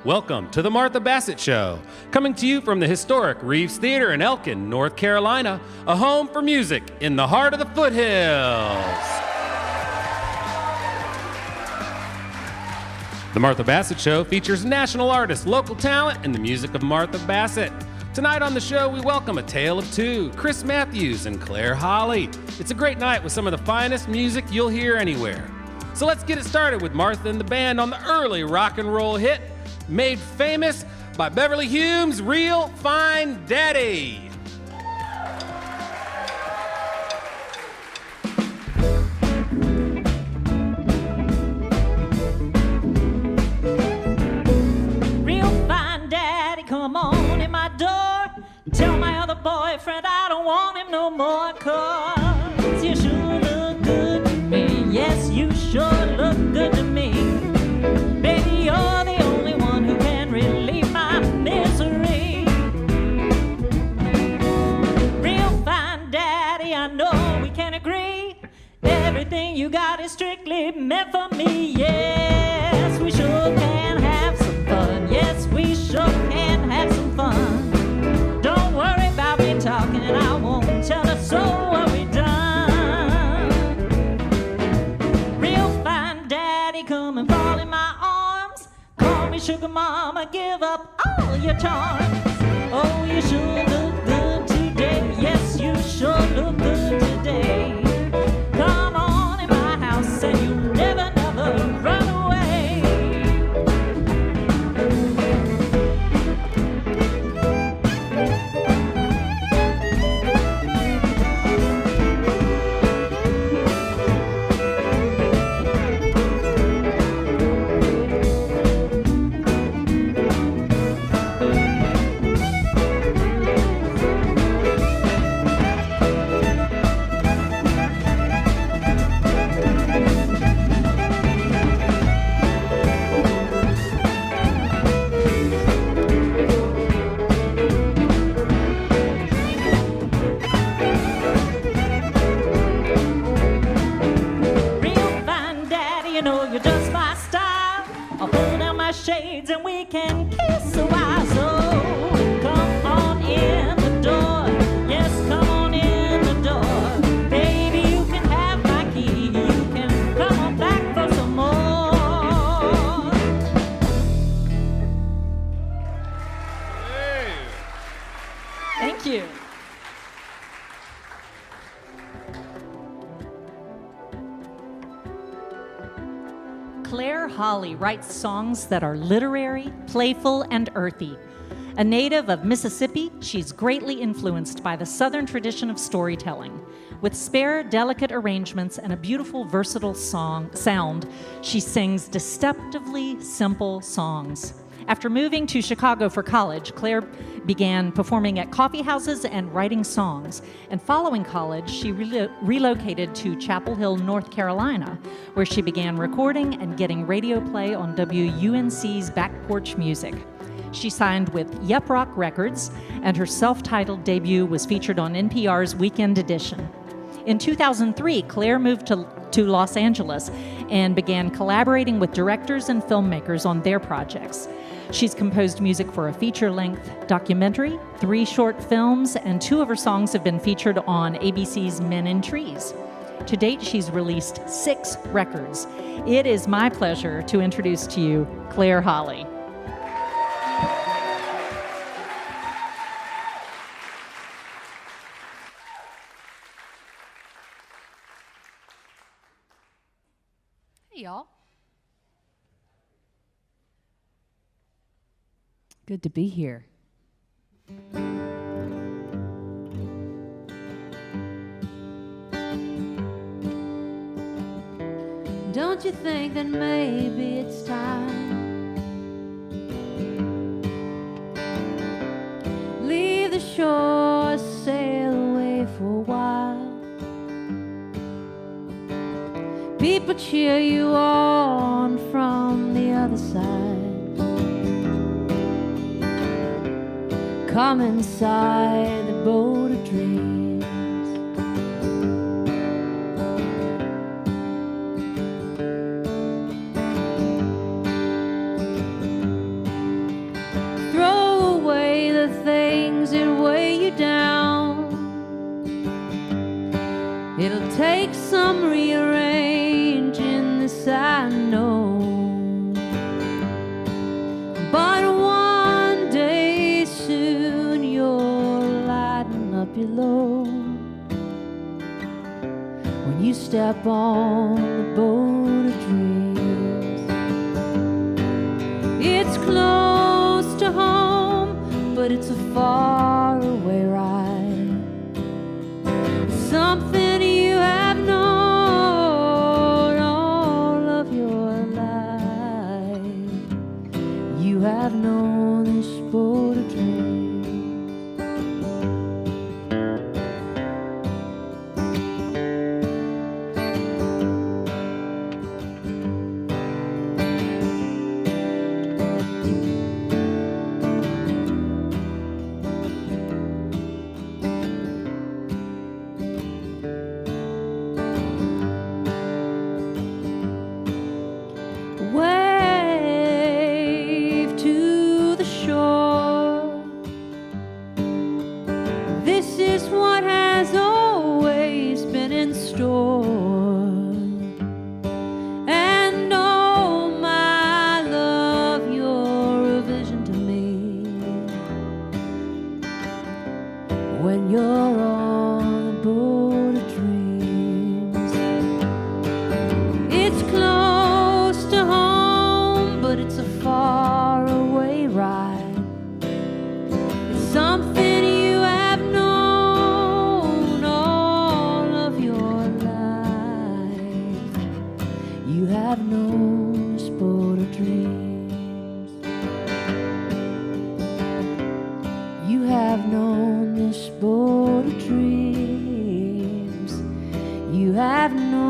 Welcome to the Martha Bassett Show, coming to you from the historic Reeves Theater in Elkin, North Carolina, a home for music in the heart of the foothills. The Martha Bassett Show features national artists, local talent, and the music of Martha Bassett. Tonight on the show, we welcome a tale of two, Chris Matthews and Claire Holley. It's a great night with some of the finest music you'll hear anywhere. So let's get it started with Martha and the band on the early rock and roll hit, made famous by Beverly Hume's Real Fine Daddy. Real fine daddy, come on in my door. Tell my other boyfriend I don't want him no more, 'cause you sure look good to me. Yes, you sure look good to me. Baby, you're the only one who can relieve my misery. Real fine daddy, I know we can agree. Everything you got is strictly meant for me. Yes, we sure can have some fun. Yes, we sure can have some fun. Don't worry about me talking, I won't tell a soul what we done. Real fine daddy, come and fall in my arms. Call me sugar mama, give up all your charms. Oh, you sure look good today. Yes, you sure look good today. Come on in my house and you'll never, never run away. Shades and we can kiss a while. So come on in the door. Yes, come on in the door. Baby, you can have my key. You can come on back for some more. Hey. Thank you. Claire Holley writes songs that are literary, playful, and earthy. A native of Mississippi, she's greatly influenced by the Southern tradition of storytelling. With spare, delicate arrangements and a beautiful, versatile sound, she sings deceptively simple songs. After moving to Chicago for college, Claire began performing at coffee houses and writing songs. And following college, she relocated to Chapel Hill, North Carolina, where she began recording and getting radio play on WUNC's Back Porch Music. She signed with Yup Rock Records, and her self-titled debut was featured on NPR's Weekend Edition. In 2003, Claire moved to Los Angeles and began collaborating with directors and filmmakers on their projects. She's composed music for a feature-length documentary, 3 short films, and 2 of her songs have been featured on ABC's Men in Trees. To date, she's released 6 records. It is my pleasure to introduce to you Claire Holley. Hey, y'all. Good to be here. Don't you think that maybe it's time? Leave the shore, sail away for a while. People cheer you on from the other side. Come inside the boat of dreams. you down. It'll take some rearranging, this I know. But one day soon you'll lighten up your load when you step on the boat of dreams. It's close to home, but it's a far away ride. Something you have known all of your life. You have known this boat of dreams. Wave to the shore. This is what has always been in store. And oh my love, you're a vision to me. When you're on a boat of dreams, it's close to home, but it's a far away ride. It's something you have known all of your life. You have known this boat of dreams. You have known this boat of dreams. You have known.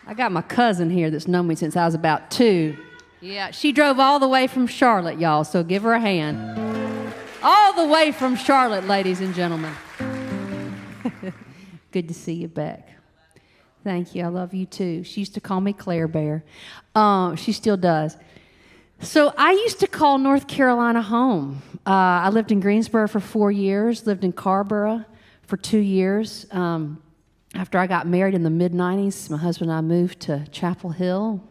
I got my cousin here that's known me since I was about 2. Yeah, she drove all the way from Charlotte, y'all, so give her a hand. All the way from Charlotte, ladies and gentlemen. Good to see you back. Thank you. I love you too. She used to call me Claire Bear. She still does. So I used to call North Carolina home. I lived in Greensboro for 4 years, lived in Carborough for 2 years. After I got married in the mid-90s, my husband and I moved to Chapel Hill.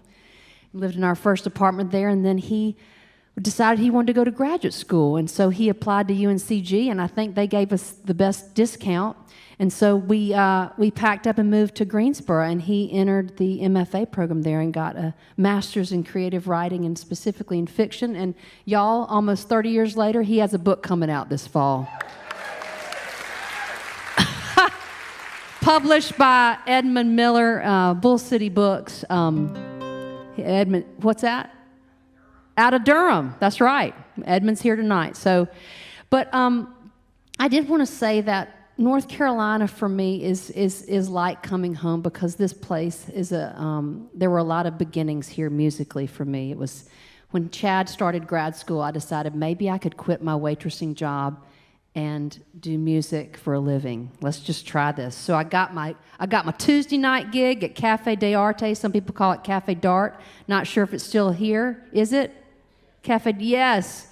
We lived in our first apartment there, and then he decided he wanted to go to graduate school, and so he applied to UNCG, and I think they gave us the best discount. And so we packed up and moved to Greensboro, and he entered the MFA program there and got a master's in creative writing and specifically in fiction. And y'all, almost 30 years later, he has a book coming out this fall. Published by Edmund Miller, Bull City Books. Edmund, what's that? Out of Durham. That's right. Edmund's here tonight. So, but I did want to say that North Carolina for me is like coming home, because this place is there were a lot of beginnings here musically for me. It was when Chad started grad school, I decided maybe I could quit my waitressing job and do music for a living. Let's just try this. So I got my Tuesday night gig at Cafe de Arte. Some people call it Cafe Dart. Not sure if it's still here. Is it? Cafe, yes.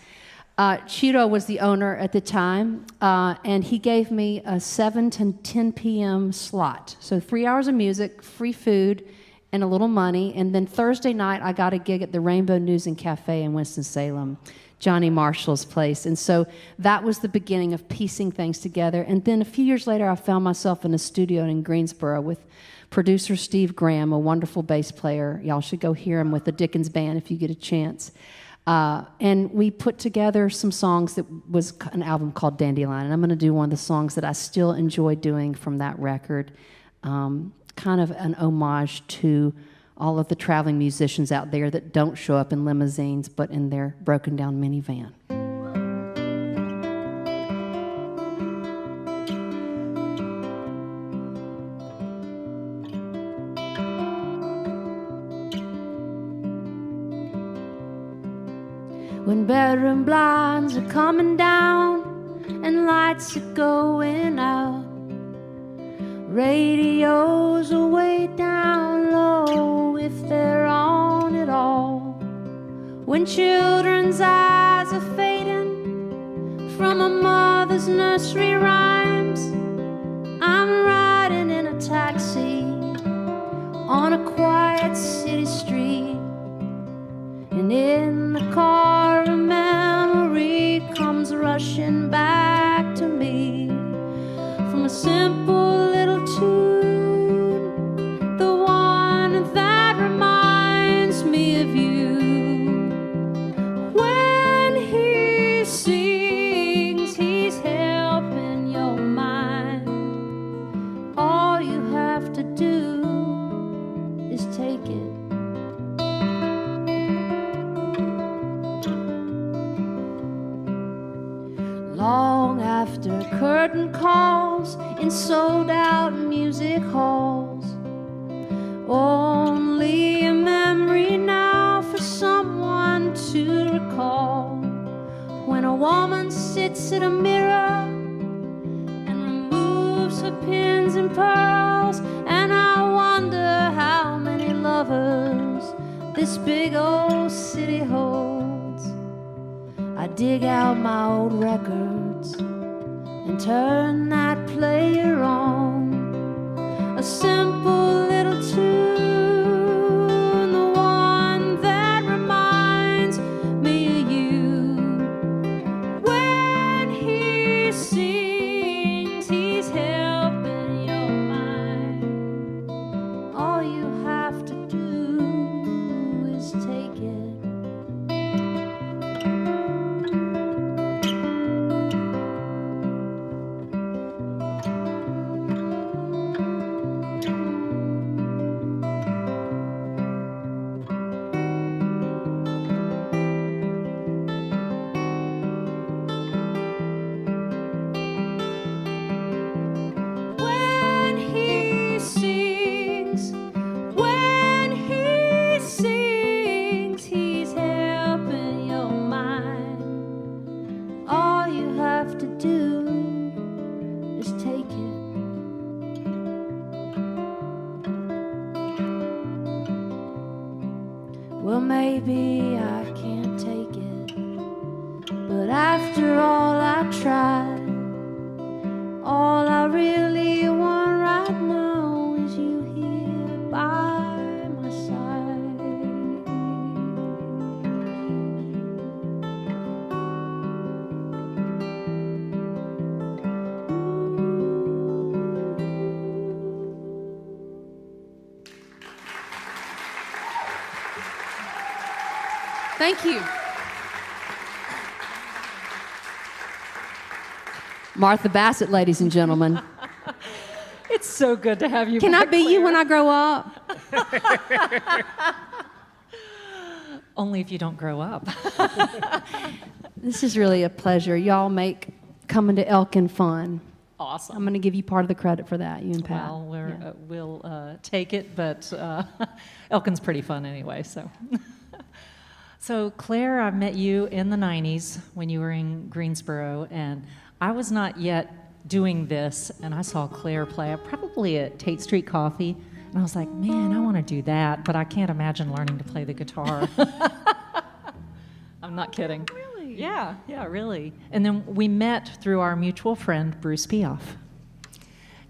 Chiro was the owner at the time, and he gave me a 7 to 10 p.m. slot. So 3 hours of music, free food, and a little money. And then Thursday night, I got a gig at the Rainbow News and Cafe in Winston-Salem, Johnny Marshall's place. And so that was the beginning of piecing things together. And then a few years later, I found myself in a studio in Greensboro with producer Steve Graham, a wonderful bass player. Y'all should go hear him with the Dickens Band if you get a chance. And we put together some songs that was an album called Dandelion. And I'm going to do one of the songs that I still enjoy doing from that record, kind of an homage to all of the traveling musicians out there that don't show up in limousines, but in their broken down minivan. when bedroom blinds are coming down and lights are going out. Radios are way down low, if they're on at all. When children's eyes are fading from a mother's nursery rhymes, I'm riding in a taxi on a quiet city street, and in the car a memory comes rushing back to me from a simple little tune, the one that reminds me of you. When he sings, he's helping your mind. All you have to do is take it. Long after curtain calls in sold-out music halls, only a memory now for someone to recall. When a woman sits at a mirror and removes her pins and pearls, and I wonder how many lovers this big old city holds. I dig out my old records and turn that player on, a simple little tune, the one that reminds me of you. When he sings, he's helping your mind. All you have to do is take it. Well, maybe I can't take it, but after all I tried, all I really want right now is you here by my side. Thank you. Martha Bassett, ladies and gentlemen. It's so good to have you. Can I back, be you Claire. when I grow up? Only if you don't grow up. This is really a pleasure. Y'all make coming to Elkin fun. Awesome. I'm going to give you part of the credit for that, you and Pat. Well, we'll take it, but Elkin's pretty fun anyway, so. So, Claire, I met you in the 90s when you were in Greensboro, and I was not yet doing this, and I saw Claire play probably at Tate Street Coffee, and I was like, man, I want to do that, but I can't imagine learning to play the guitar. I'm not kidding. Really? Yeah, really. And then we met through our mutual friend, Bruce Piaf.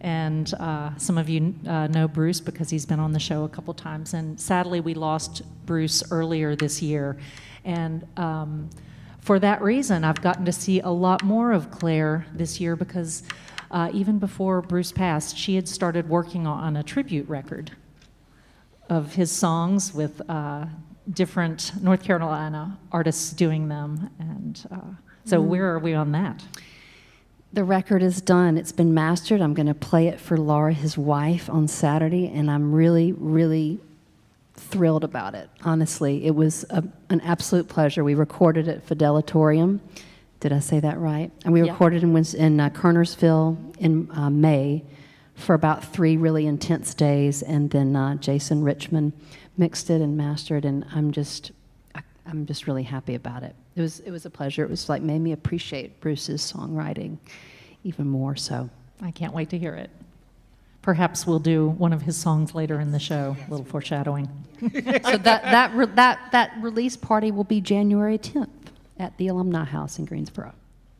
And some of you know Bruce because he's been on the show a couple times. And sadly, we lost Bruce earlier this year. And for that reason, I've gotten to see a lot more of Claire this year because even before Bruce passed, she had started working on a tribute record of his songs with different North Carolina artists doing them. And so where are we on that? The record is done. It's been mastered. I'm going to play it for Laura, his wife, on Saturday, and I'm really, really thrilled about it, honestly. It was an absolute pleasure. We recorded at Fidelatorium. Did I say that right? And we recorded in Kernersville in May for about 3 really intense days, and then Jason Richmond mixed it and mastered, and I I'm just really happy about it. It was a pleasure. It was like made me appreciate Bruce's songwriting even more so. I can't wait to hear it. Perhaps we'll do one of his songs later in the show, a little foreshadowing. So that release party will be January 10th at the Alumni House in Greensboro.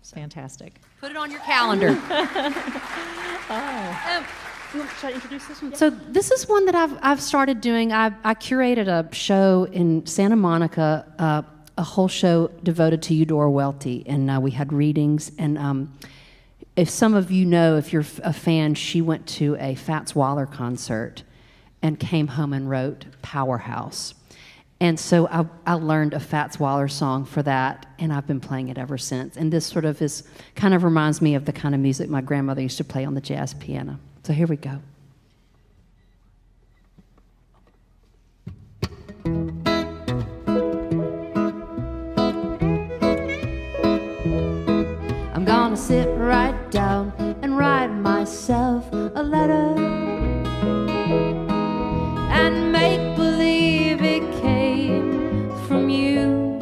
Fantastic. Put it on your calendar. Should I introduce this one? So this is one that I've started doing. I curated a show in Santa Monica, a whole show devoted to Eudora Welty, and we had readings. And if some of you know, if you're a fan, she went to a Fats Waller concert and came home and wrote Powerhouse. And so I learned a Fats Waller song for that, and I've been playing it ever since. And this sort of kind of reminds me of the kind of music my grandmother used to play on the jazz piano. So here we go. I'm gonna sit right down and write myself a letter and make believe it came from you.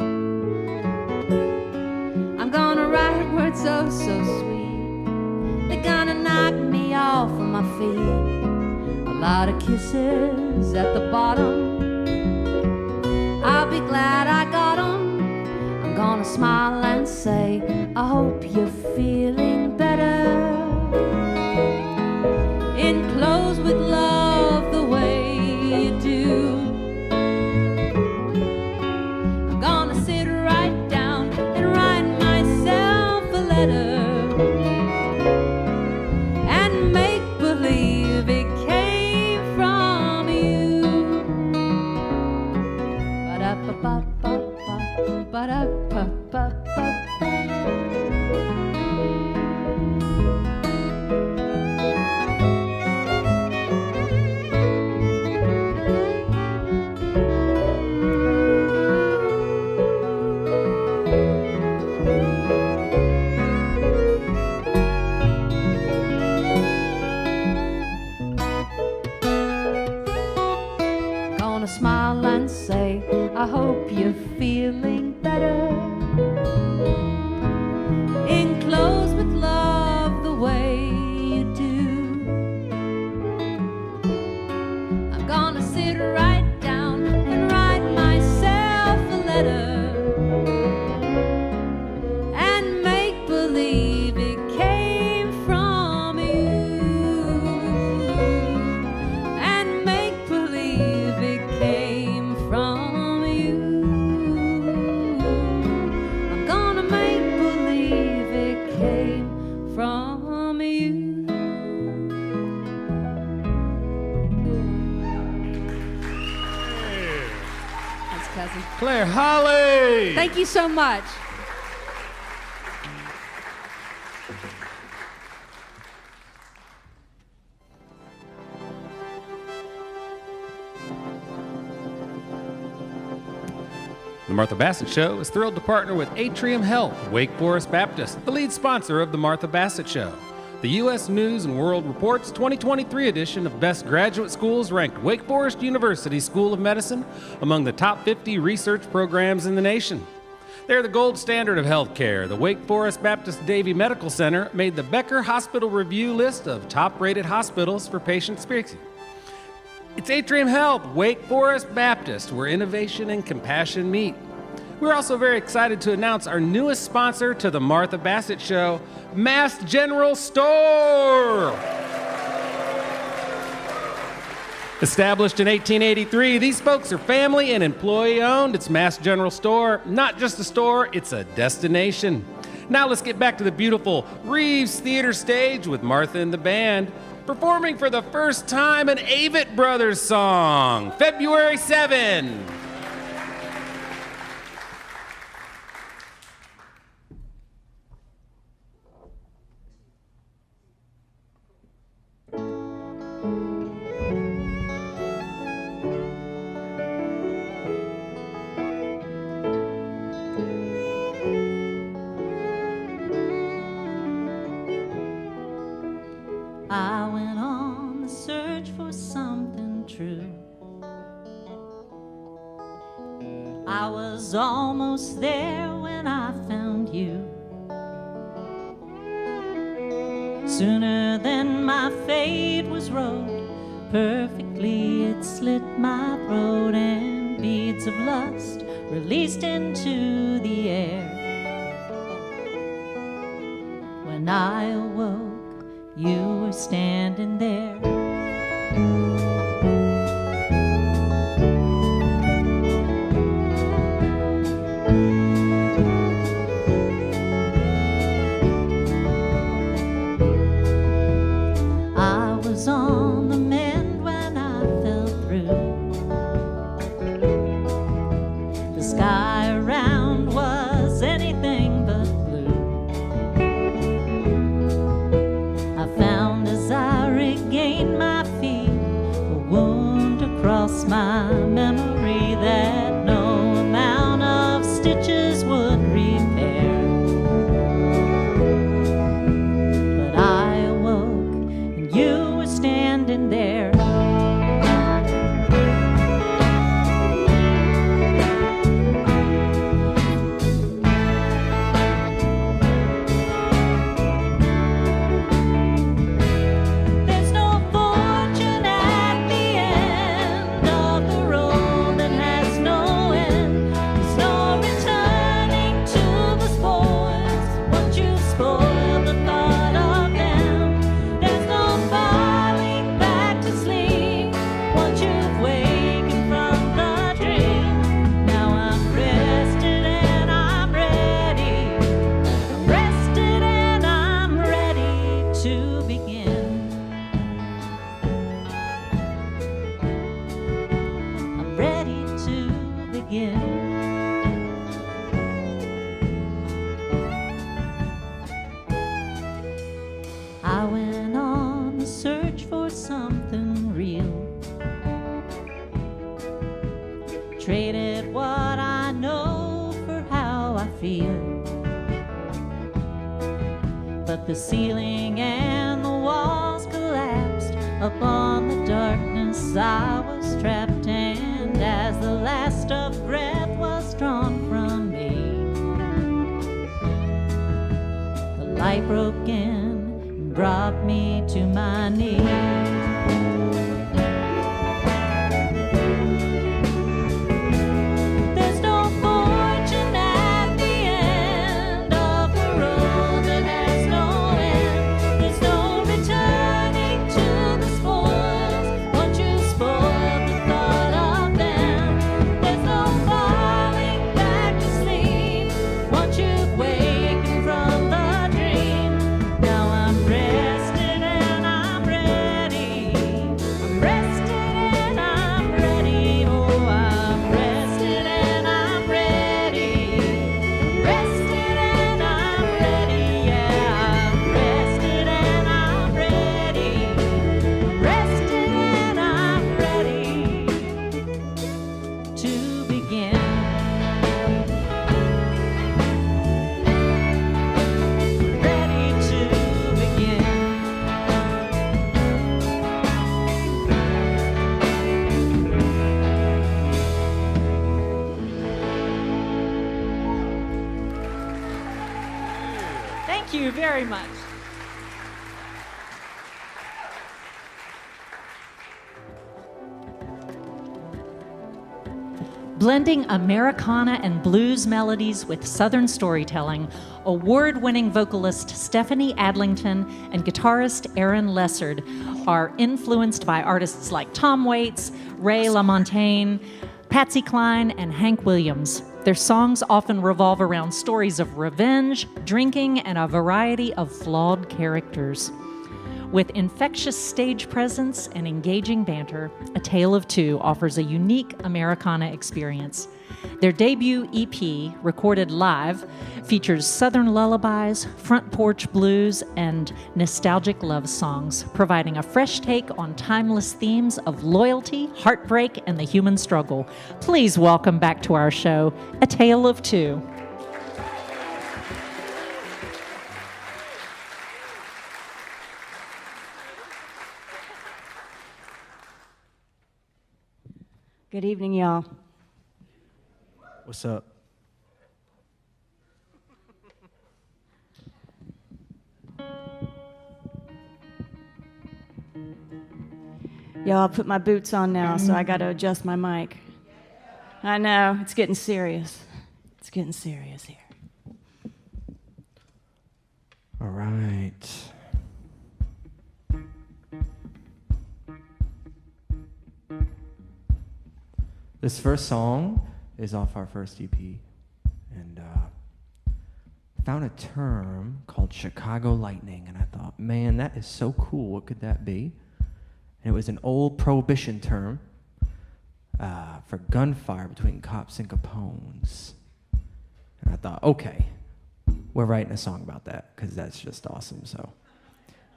I'm gonna write words so sweet, they're gonna knock me off of my feet. A lot of kisses at the bottom, I'll be glad I got 'em. I'm gonna smile and say, I hope you're feeling better. In clothes with love the way you do. I'm gonna sit right down and write myself a letter and make believe it came from you. Ba-da-ba-ba-ba-ba, ba-da-ba-ba-ba-ba. Gonna smile and say, I hope you're feeling better. In clothes with love the way you do. I'm gonna sit right down and write myself a letter and make believe it came from you. And make believe it came from you. I'm gonna make believe it came from you. Thanks, cousin. Claire Holley! Thank you so much. The Martha Bassett Show is thrilled to partner with Atrium Health, Wake Forest Baptist, the lead sponsor of The Martha Bassett Show. The U.S. News & World Report's 2023 edition of Best Graduate Schools ranked Wake Forest University School of Medicine among the top 50 research programs in the nation. They're the gold standard of healthcare. The Wake Forest Baptist Davie Medical Center made the Becker Hospital Review list of top-rated hospitals for patient experience. It's Atrium Health, Wake Forest Baptist, where innovation and compassion meet. We're also very excited to announce our newest sponsor to the Martha Bassett Show, Mass General Store. Established in 1883, these folks are family and employee-owned. It's Mass General Store, not just a store, it's a destination. Now let's get back to the beautiful Reeves Theater stage with Martha and the band, performing for the first time an Avett Brothers song, February 7. I went on the search for something true. was almost there when I found you. Sooner than my fate was wrote, perfectly it slit my throat, and beads of lust released into the air. When I awoke, you were standing there. I was on the mend when I fell through. The sky around was anything but blue. I found as I regained my feet a wound across my memory that no amount of stitches would repair. But I awoke and you were standing there. There's no fortune at the end of the road that has no end. There's no returning to the spoils once you spoil the thought of them. There's no falling back to sleep once you've wakened from the dream. Now I'm rested and I'm ready. I'm rested and I'm ready to begin. I'm ready to begin. I went on the search for something real. Traded what I know for how I feel. But the ceiling and the walls collapsed upon the darkness. I was trapped, and as the last of breath was drawn from me, the light broke in and brought me to my knees. There's no fortune at the end of the road that has no end. There's no returning to the spoils once you spoil the thought of them. There's no falling back to sleep once you've wakened from the dream. Now I'm rested and I'm ready. I'm rested and I'm ready. Oh, I'm rested and I'm ready. I'm rested and I'm ready. Yeah, I'm rested and I'm ready. I'm rested and I'm ready to begin. Ready to begin. Thank you very much. Blending Americana and blues melodies with Southern storytelling, award-winning vocalist Stephanie Adlington and guitarist Aaron Lessard are influenced by artists like Tom Waits, Ray LaMontagne, Patsy Cline, and Hank Williams. Their songs often revolve around stories of revenge, drinking, and a variety of flawed characters. With infectious stage presence and engaging banter, A Tale of Two offers a unique Americana experience. Their debut EP, recorded live, features Southern lullabies, front porch blues, and nostalgic love songs, providing a fresh take on timeless themes of loyalty, heartbreak, and the human struggle. Please welcome back to our show, A Tale of Two. Good evening, y'all. What's up? Yo, I'll put my boots on now, so I got to adjust my mic. I know, it's getting serious. It's getting serious here. All right. This first song is off our first EP, and found a term called Chicago Lightning, and I thought, man, that is so cool. What could that be? And it was an old prohibition term for gunfire between cops and Capones. And I thought, okay, we're writing a song about that because that's just awesome. So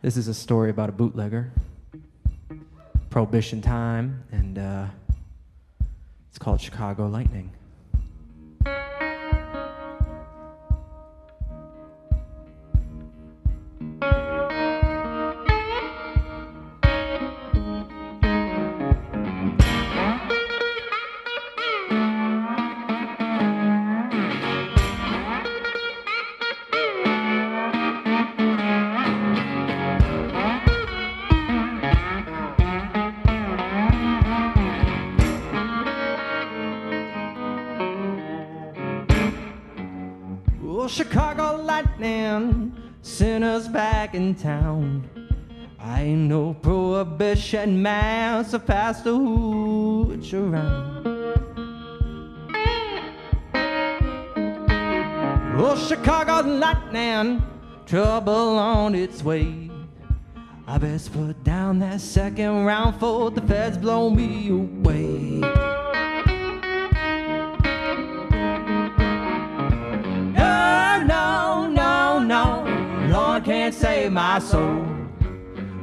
this is a story about a bootlegger, prohibition time, and it's called Chicago Lightning. Chicago lightning sent us back in town. I ain't no prohibition man, so pass the hooch around. Oh, Chicago lightning, trouble on its way. I best put down that second round for the feds blow me away. Lord can't save my soul.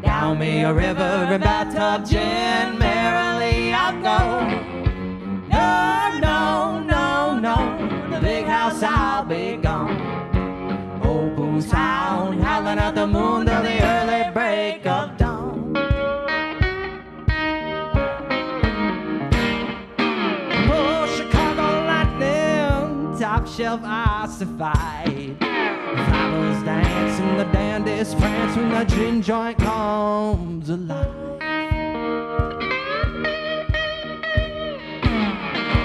Down me a river, a bathtub gin, merrily I go. No, the big house I'll be gone. Old Boone's Town, howling at the moon till the early break of dawn. Oh, Chicago lightning, top shelf ossified. Flowers dance and the dandies prance when the gin joint comes alive.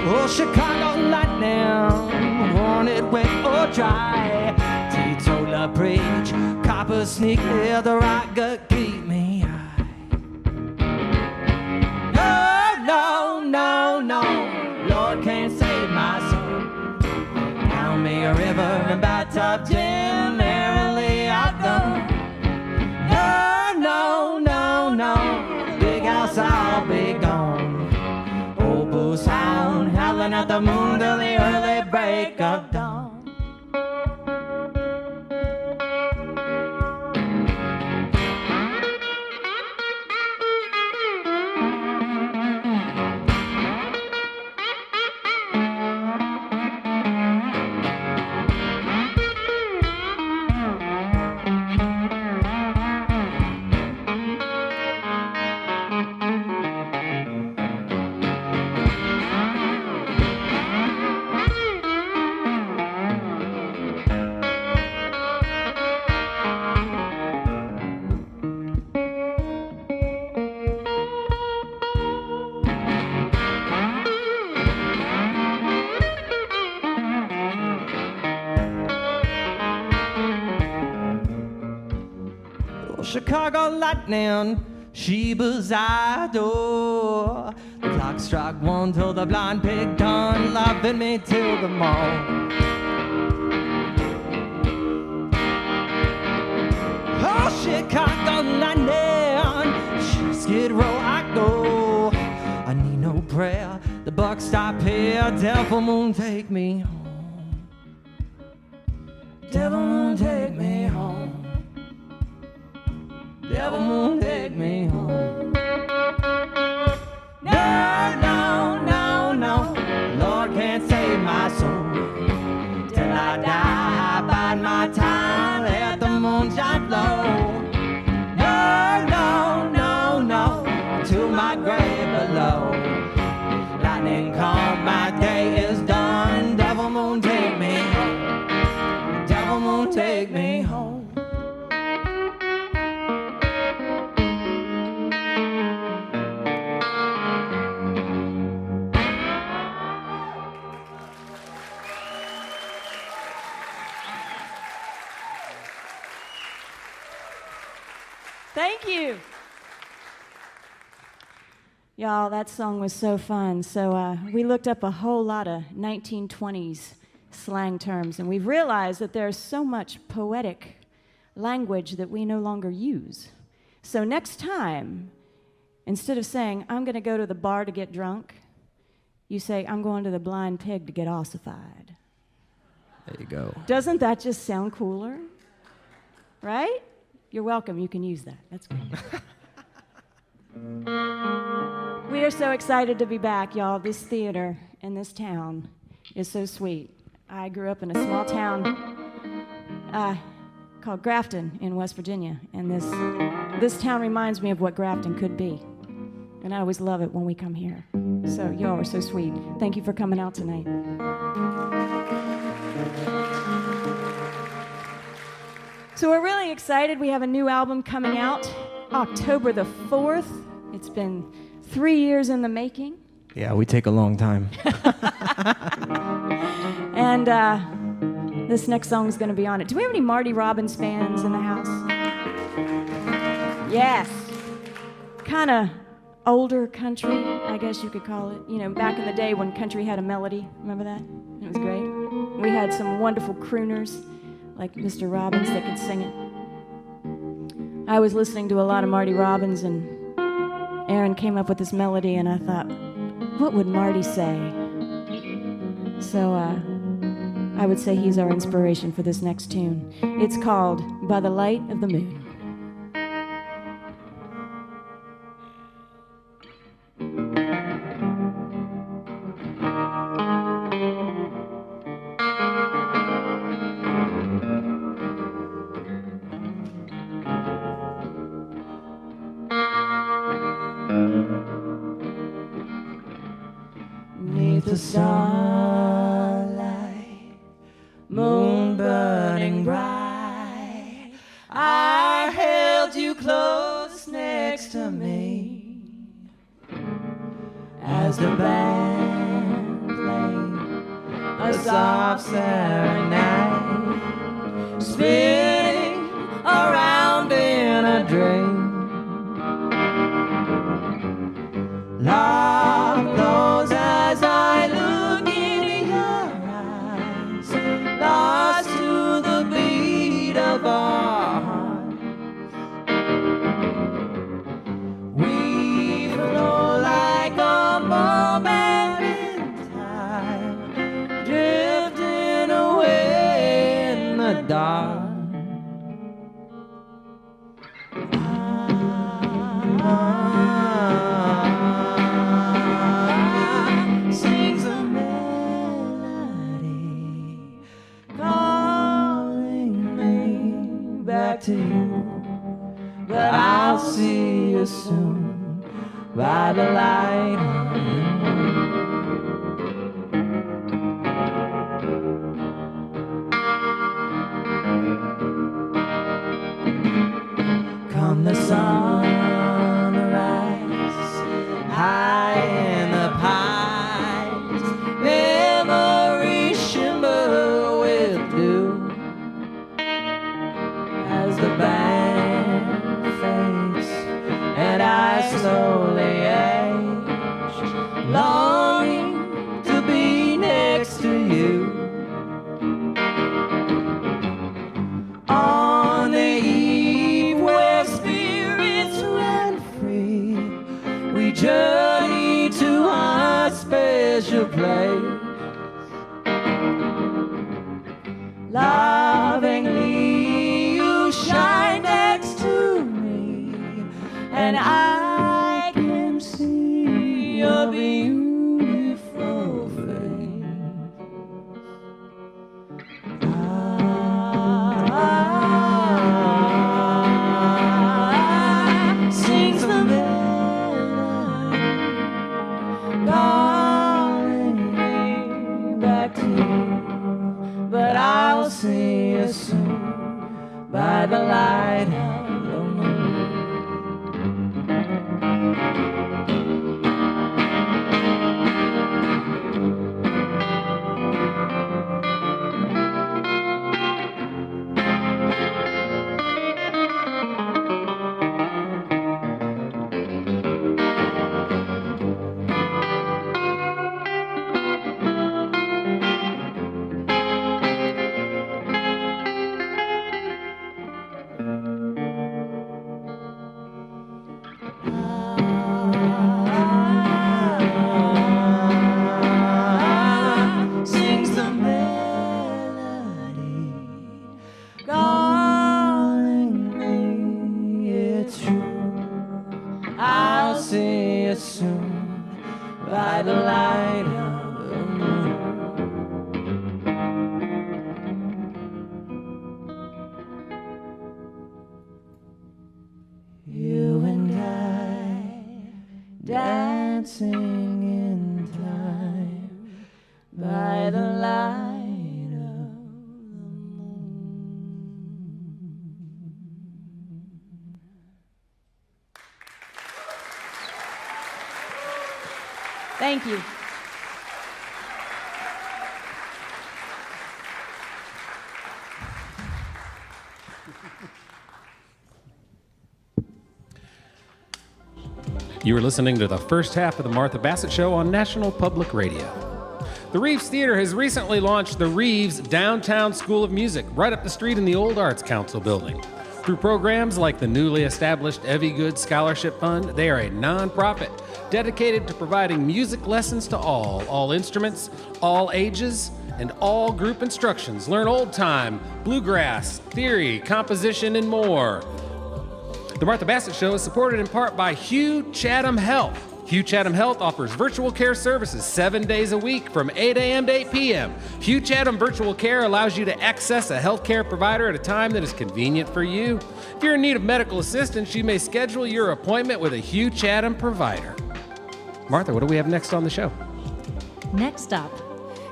Oh, Chicago lightning, want it wet or dry. Teetotaler preach, coppers sneak near the rock gut, keep me high. No, Lord can't save my soul. Down me a river and bathtub gin, merrily I go. No, big house I'll be gone. Old Boone's Town, howling at the moon till the early break of dawn. Chicago lightning, Sheba's idol. The clock struck one till the blind pig done loving me till the morn. Oh, Chicago lightning, Skid Row I go. I need no prayer, the buck stop here. Devil moon take me home. Devil moon take me home. Devil moon take me home. No, Lord can't save my soul. Till I die, I bide my time, let the moonshine flow. No, to my grave below. Lightning come, my day is done. Devil moon take me home. Devil moon Thank you. Y'all, that song was so fun. So we looked up a whole lot of 1920s slang terms, and we've realized that there's so much poetic language that we no longer use. So next time, instead of saying, I'm going to go to the bar to get drunk, you say, I'm going to the blind pig to get ossified. There you go. Doesn't that just sound cooler? Right? You're welcome. You can use that. That's good. We are so excited to be back, y'all. This theater in this town is so sweet. I grew up in a small town called Grafton in West Virginia, and this town reminds me of what Grafton could be. And I always love it when we come here. So y'all are so sweet. Thank you for coming out tonight. So we're really excited. We have a new album coming out October the 4th. It's been 3 years in the making. Yeah, we take a long time. And this next song is going to be on it. Do we have any Marty Robbins fans in the house? Yes. Kind of older country, I guess you could call it. You know, back in the day when country had a melody. Remember that? It was great. We had some wonderful crooners like Mr. Robbins that could sing it. I was listening to a lot of Marty Robbins, and Aaron came up with this melody, and I thought, what would Marty say? So I would say he's our inspiration for this next tune. It's called By the Light of the Moon. The starlight, moon burning bright, I held you close next to me as the band played a soft serenade, spinning around in a dream. Love knows as I look in your eyes, lost to the beat of our hearts. We flow like a moment in time, drifting away in the dark. To you, but I'll see you soon by the light of the moon. Come the sunrise, high in the pines, memories shimmer with blue. As the band fades and I slowly age, longing to be next to you. On the eve where spirits run free, we journey to a special place, lovingly shine next to me, and I can see your beautiful face. Sings the melody, calling me back to you, but I'll see you soon by the light of the moon. calling me. It's true. I'll see you soon by the light of the moon. You and I dancing in time by the light of the moon. Thank you. You are listening to the first half of the Martha Bassett Show on National Public Radio. The Reeves Theater has recently launched the Reeves Downtown School of Music right up the street in the Old Arts Council building. Through programs like the newly established Evie Good Scholarship Fund, they are a nonprofit dedicated to providing music lessons to all instruments, all ages, and all group instructions. Learn old time, bluegrass, theory, composition, and more. The Martha Bassett Show is supported in part by Hugh Chatham Health. Hugh Chatham Health offers virtual care services 7 days a week from 8 a.m. to 8 p.m. Hugh Chatham Virtual Care allows you to access a healthcare provider at a time that is convenient for you. If you're in need of medical assistance, you may schedule your appointment with a Hugh Chatham provider. Martha, what do we have next on the show? Next up,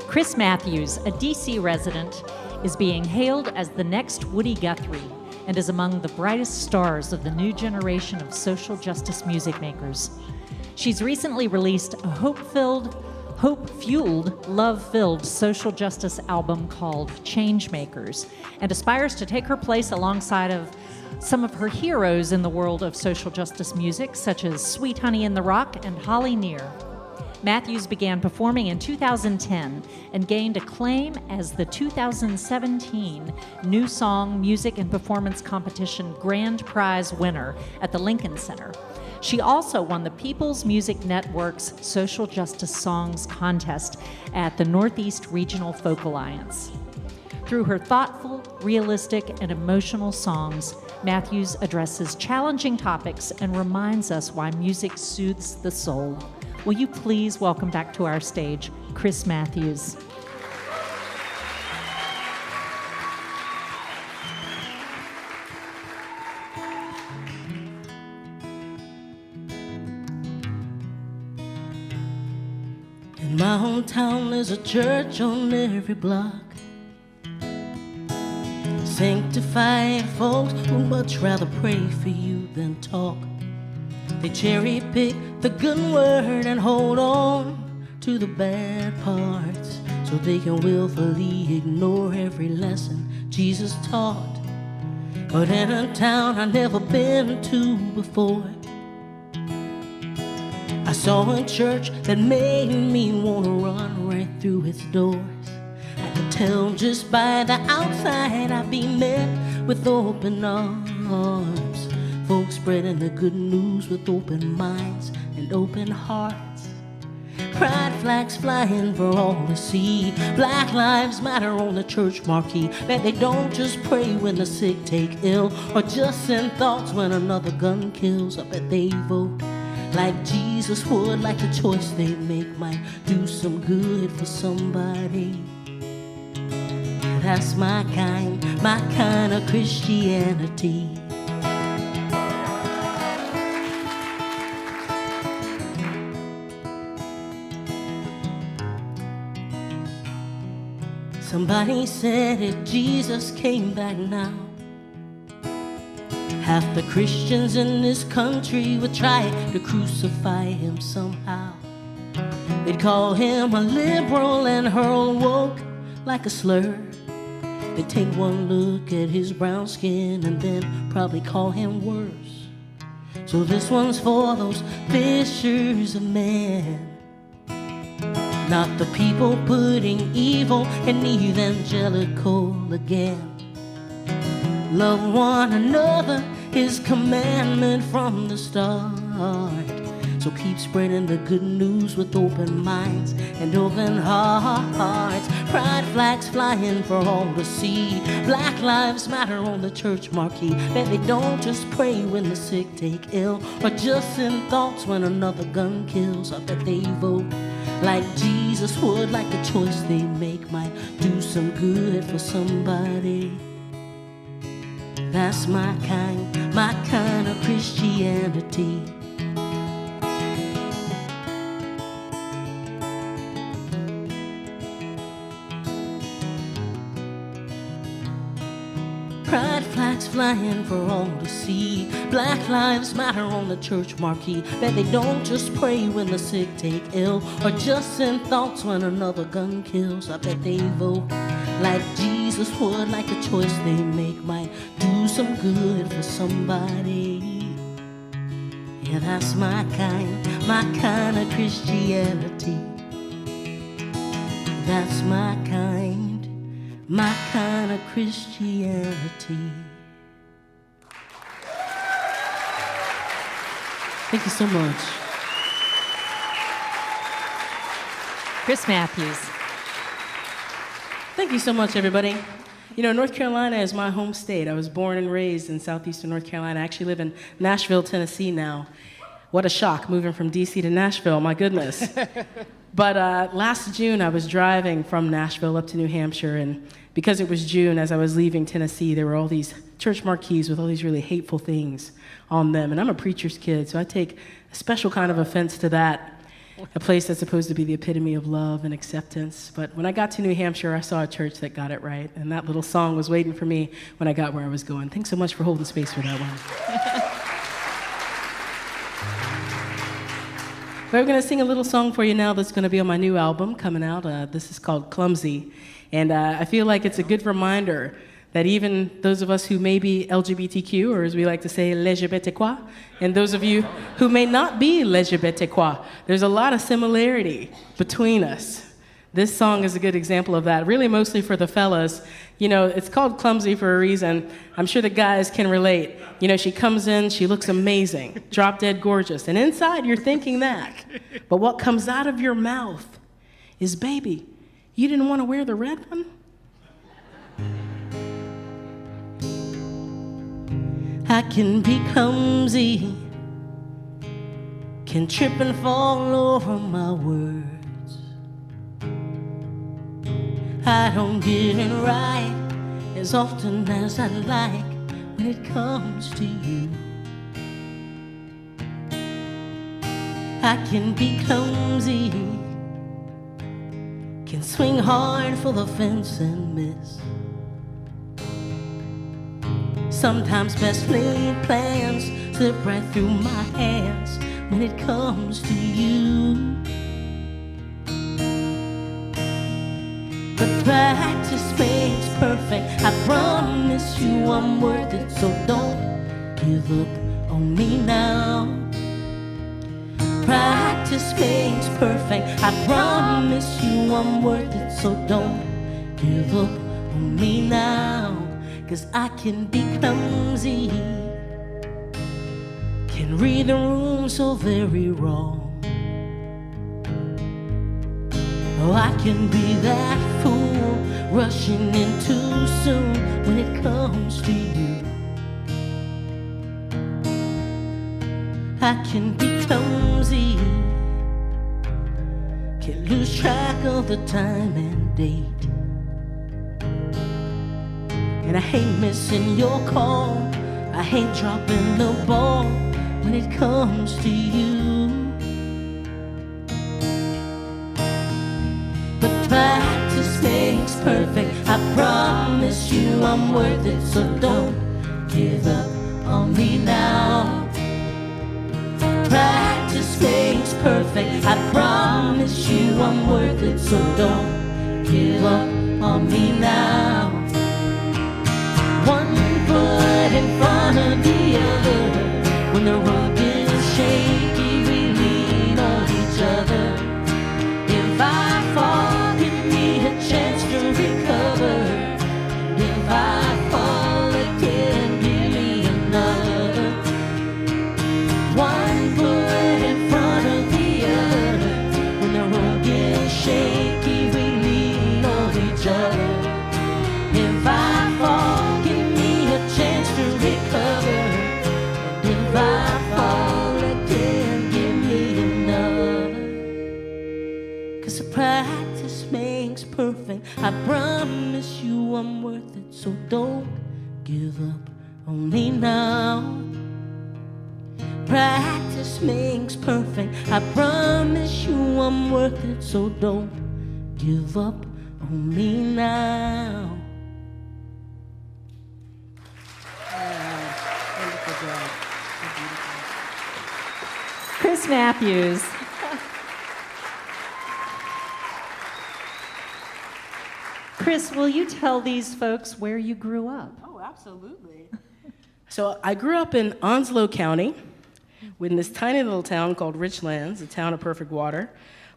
Chris Matthews, a D.C. resident, is being hailed as the next Woody Guthrie and is among the brightest stars of the new generation of social justice music makers. She's recently released a hope-fueled, love-filled social justice album called Changemakers, and aspires to take her place alongside of some of her heroes in the world of social justice music, such as Sweet Honey in the Rock and Holley Near. Matthews began performing in 2010 and gained acclaim as the 2017 New Song Music and Performance Competition Grand Prize winner at the Lincoln Center. She also won the People's Music Network's Social Justice Songs Contest at the Northeast Regional Folk Alliance. Through her thoughtful, realistic, and emotional songs, Matthews addresses challenging topics and reminds us why music soothes the soul. Will you please welcome back to our stage, Chris Matthews. In my hometown there's a church on every block. Sanctified folks who much rather pray for you than talk. They cherry pick the good word and hold on to the bad parts so they can willfully ignore every lesson Jesus taught. But in a town I've never been to before, I saw a church that made me want to run right through its doors. I could tell just by the outside I'd be met with open arms. Folks spreading the good news with open minds and open hearts. Pride flags flying for all to see. Black Lives Matter on the church marquee. That they don't just pray when the sick take ill, or just send thoughts when another gun kills. I bet they vote like Jesus would, like the choice they make might do some good for somebody. That's my kind of Christianity. Somebody said if Jesus came back now, half the Christians in this country would try to crucify him somehow. They'd call him a liberal and hurl woke like a slur. They'd take one look at his brown skin and then probably call him worse. So this one's for those fishers of men, not the people putting evil in evangelical again. Love one another, his commandment from the start. So keep spreading the good news with open minds and open hearts. Pride flags flying for all to see. Black lives matter on the church marquee. But they don't just pray when the sick take ill, or just in thoughts when another gun kills. I bet they vote like Jesus would, like the choice they make might do some good for somebody. That's my kind of Christianity. Pride flags flying for all to see. Black lives matter on the church marquee. That they don't just pray when the sick take ill, or just in thoughts when another gun kills. I bet they vote like Jesus would, like the choice they make might do some good for somebody. Yeah, that's my kind of Christianity. That's my kind of Christianity. Thank you so much. Chris Matthews. Thank you so much, everybody. You know, North Carolina is my home state. I was born and raised in southeastern North Carolina. I actually live in Nashville, Tennessee now. What a shock, moving from D.C. to Nashville, my goodness. But last June, I was driving from Nashville up to New Hampshire, and because it was June, as I was leaving Tennessee, there were all these church marquees with all these really hateful things on them. And I'm a preacher's kid, so I take a special kind of offense to that, a place that's supposed to be the epitome of love and acceptance. But when I got to New Hampshire, I saw a church that got it right, and that little song was waiting for me when I got where I was going. Thanks so much for holding space for that one. We're going to sing a little song for you now that's going to be on my new album coming out. This is called Clumsy. And I feel like it's a good reminder that even those of us who may be LGBTQ, or as we like to say, LGBTQuois, and those of you who may not be LGBTQuois, there's a lot of similarity between us. This song is a good example of that, really mostly for the fellas. You know, it's called Clumsy for a reason. I'm sure the guys can relate. You know, she comes in, she looks amazing, drop dead gorgeous, and inside you're thinking that. But what comes out of your mouth is, baby, you didn't want to wear the red one? I can be clumsy, can trip and fall over my words. I don't get it right as often as I'd like when it comes to you. I can be clumsy, can swing hard for the fence and miss. Sometimes best laid plans slip right through my hands when it comes to you. But practice makes perfect. I promise you I'm worth it, so don't give up on me now. Practice makes perfect. I promise you I'm worth it, so don't give up on me now. 'Cause I can be clumsy, can read the room so very wrong. Oh, I can be that fool rushing in too soon when it comes to you. I can be clumsy, can lose track of the time and date. And I hate missing your call, I hate dropping the ball when it comes to you. But practice makes perfect. I promise you I'm worth it, so don't give up on me now. Practice makes perfect. I promise you I'm worth it, so don't give up on me now. One foot in front of the other. When the road gets shaky, we lean on each other. If I fall, give me a chance to recover. And if I fall again, give me another. One foot in front I promise you I'm worth it, so don't give up on me now. Practice makes perfect. I promise you I'm worth it, so don't give up on me now. Wonderful job. Chris Matthews. Chris, will you tell these folks where you grew up? Oh, absolutely. So I grew up in Onslow County, in this tiny little town called Richlands, a town of perfect water.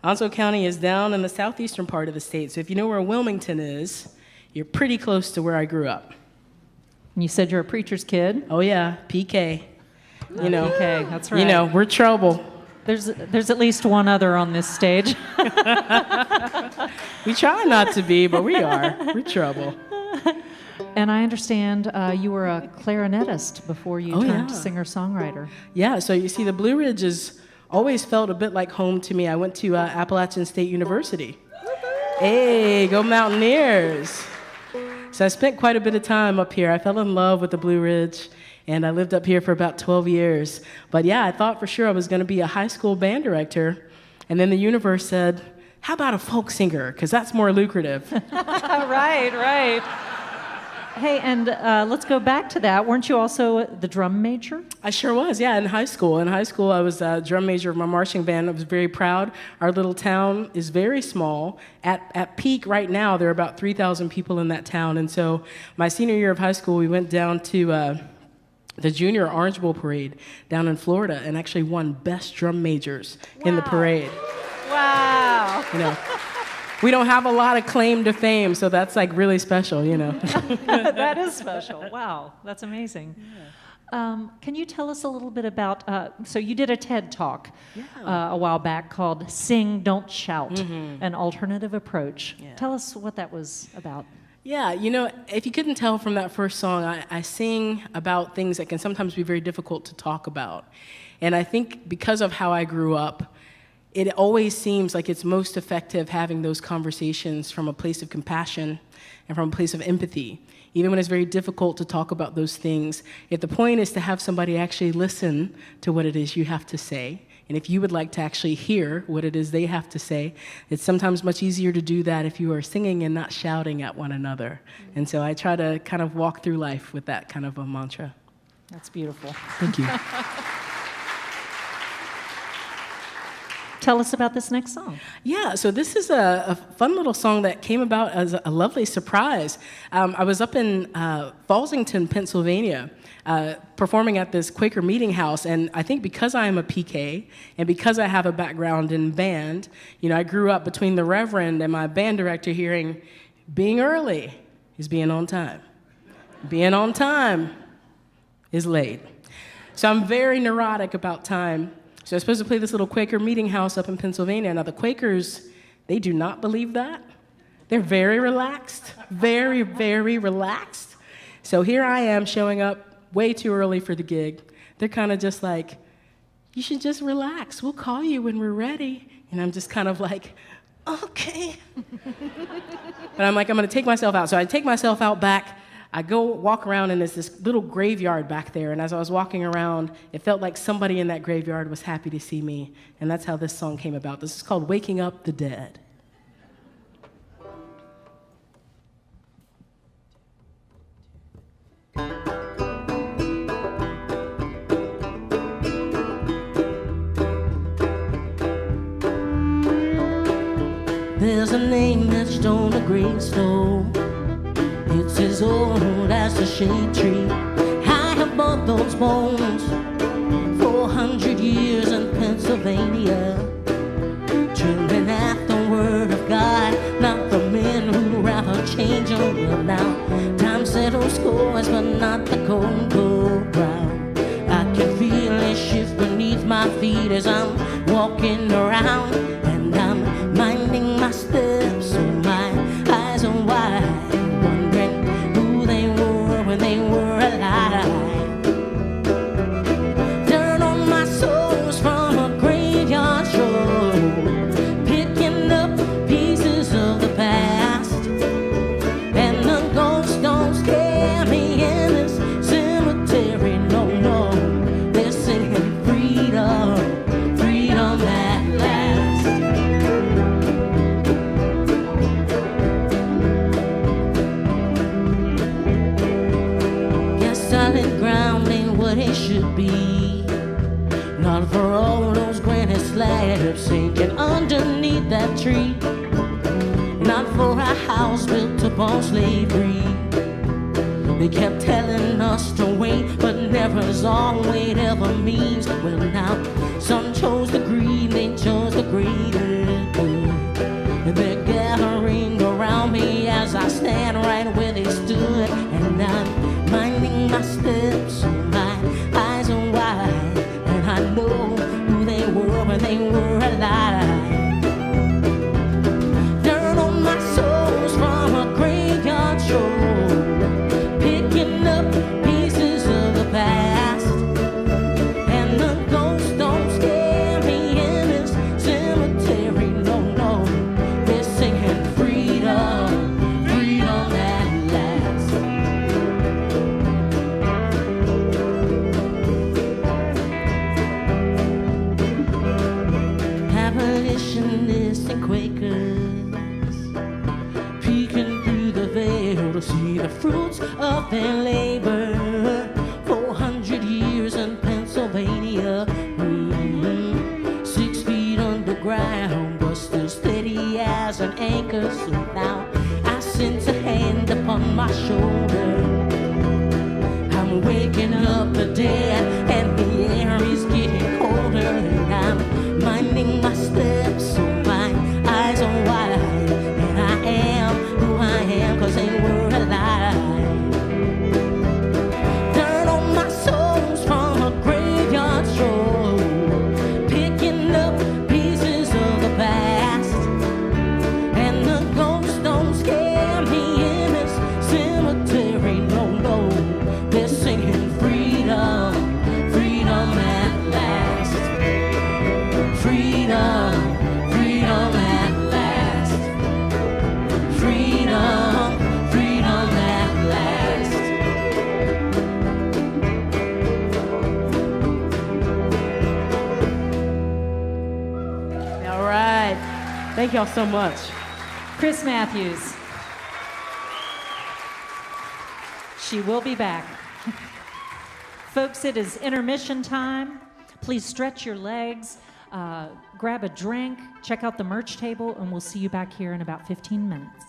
Onslow County is down in the southeastern part of the state, so if you know where Wilmington is, you're pretty close to where I grew up. You said you're a preacher's kid? Oh yeah, PK. You know, PK, that's right. You know, we're trouble. There's at least one other on this stage. We try not to be, but we are. We're trouble. And I understand you were a clarinetist before you turned yeah. singer-songwriter. Yeah, so you see, the Blue Ridge has always felt a bit like home to me. I went to Appalachian State University. Hey, go Mountaineers. So I spent quite a bit of time up here. I fell in love with the Blue Ridge, and I lived up here for about 12 years. But yeah, I thought for sure I was going to be a high school band director, and then the universe said, how about a folk singer, because that's more lucrative. Right. Hey, and let's go back to that. Weren't you also the drum major? I sure was, yeah, in high school. In high school, I was a drum major of my marching band. I was very proud. Our little town is very small. At peak right now, there are about 3,000 people in that town. And so my senior year of high school, we went down to the Junior Orange Bowl Parade down in Florida and actually won Best Drum Majors in the parade. Wow. You know, we don't have a lot of claim to fame, so that's like really special, you know. That is special. Wow, that's amazing. Yeah. Can you tell us a little bit about, so you did a TED Talk a while back called Sing, Don't Shout, an alternative approach. Yeah. Tell us what that was about. Yeah, you know, if you couldn't tell from that first song, I sing about things that can sometimes be very difficult to talk about. And I think because of how I grew up, it always seems like it's most effective having those conversations from a place of compassion and from a place of empathy, even when it's very difficult to talk about those things. If the point is to have somebody actually listen to what it is you have to say, and if you would like to actually hear what it is they have to say, it's sometimes much easier to do that if you are singing and not shouting at one another. And so I try to kind of walk through life with that kind of a mantra. That's beautiful. Thank you. Tell us about this next song. Yeah, so this is a fun little song that came about as a lovely surprise. I was up in Fallsington, Pennsylvania, performing at this Quaker meeting house, and I think because I am a PK and because I have a background in band, you know, I grew up between the Reverend and my band director hearing, being early is being on time. Being on time is late. So I'm very neurotic about time. So I was supposed to play this little Quaker meeting house up in Pennsylvania. Now the Quakers, they do not believe that. They're very relaxed, very, very relaxed. So here I am showing up way too early for the gig. They're kind of just like, you should just relax. We'll call you when we're ready. And I'm just kind of like, okay. But I'm like, I'm gonna take myself out. So I take myself out back. I go walk around, and there's this little graveyard back there, and as I was walking around, it felt like somebody in that graveyard was happy to see me, and that's how this song came about. This is called Waking Up the Dead. There's a name etched on a gravestone. It's as old as the shade tree high above those bones. 400 years in Pennsylvania, children at the word of God, not the men who'd rather change a will now. Time settles scores, but not the cold, cold ground. I can feel it shift beneath my feet as I'm walking around, and I'm minding my steps, so my eyes are wide, when they were alive. Turn on my souls from a graveyard show, picking up pieces of the past. what it should be. Not for all those granite slabs sinking underneath that tree. Not for a house built upon slavery. They kept telling us to wait, but never as all wait ever means. Well now, some chose the green, they chose the greater good. They're gathering around me as I stand right where they stood. And I'm minding my steps, so my eyes are wide. And I know who they were when they were alive. Dirt on my soles from a graveyard show, picking up pieces of the past. And the ghosts don't scare me in this cemetery, no, no. They're singing freedom, freedom at last. Abolitionists and Quakers peeking through the veil to see the fruits of their labor. 400 years in Pennsylvania, 6 feet underground, but still steady as an anchor. So now I sense a hand upon my shoulder. I'm waking up the dead, and the air is getting colder. And I'm minding my steps, so my eyes are wide. And I am who I am, 'cause they were alive. Dirt on my soles from a graveyard stroll, picking up pieces of the past. And the ghosts don't scare me in this cemetery, no, no. They're singing freedom, freedom at last. Freedom, freedom at last. Freedom, freedom at last. All right. Thank y'all so much. Chris Matthews. She will be back. Folks, it is intermission time. Please stretch your legs, grab a drink, check out the merch table, and we'll see you back here in about 15 minutes.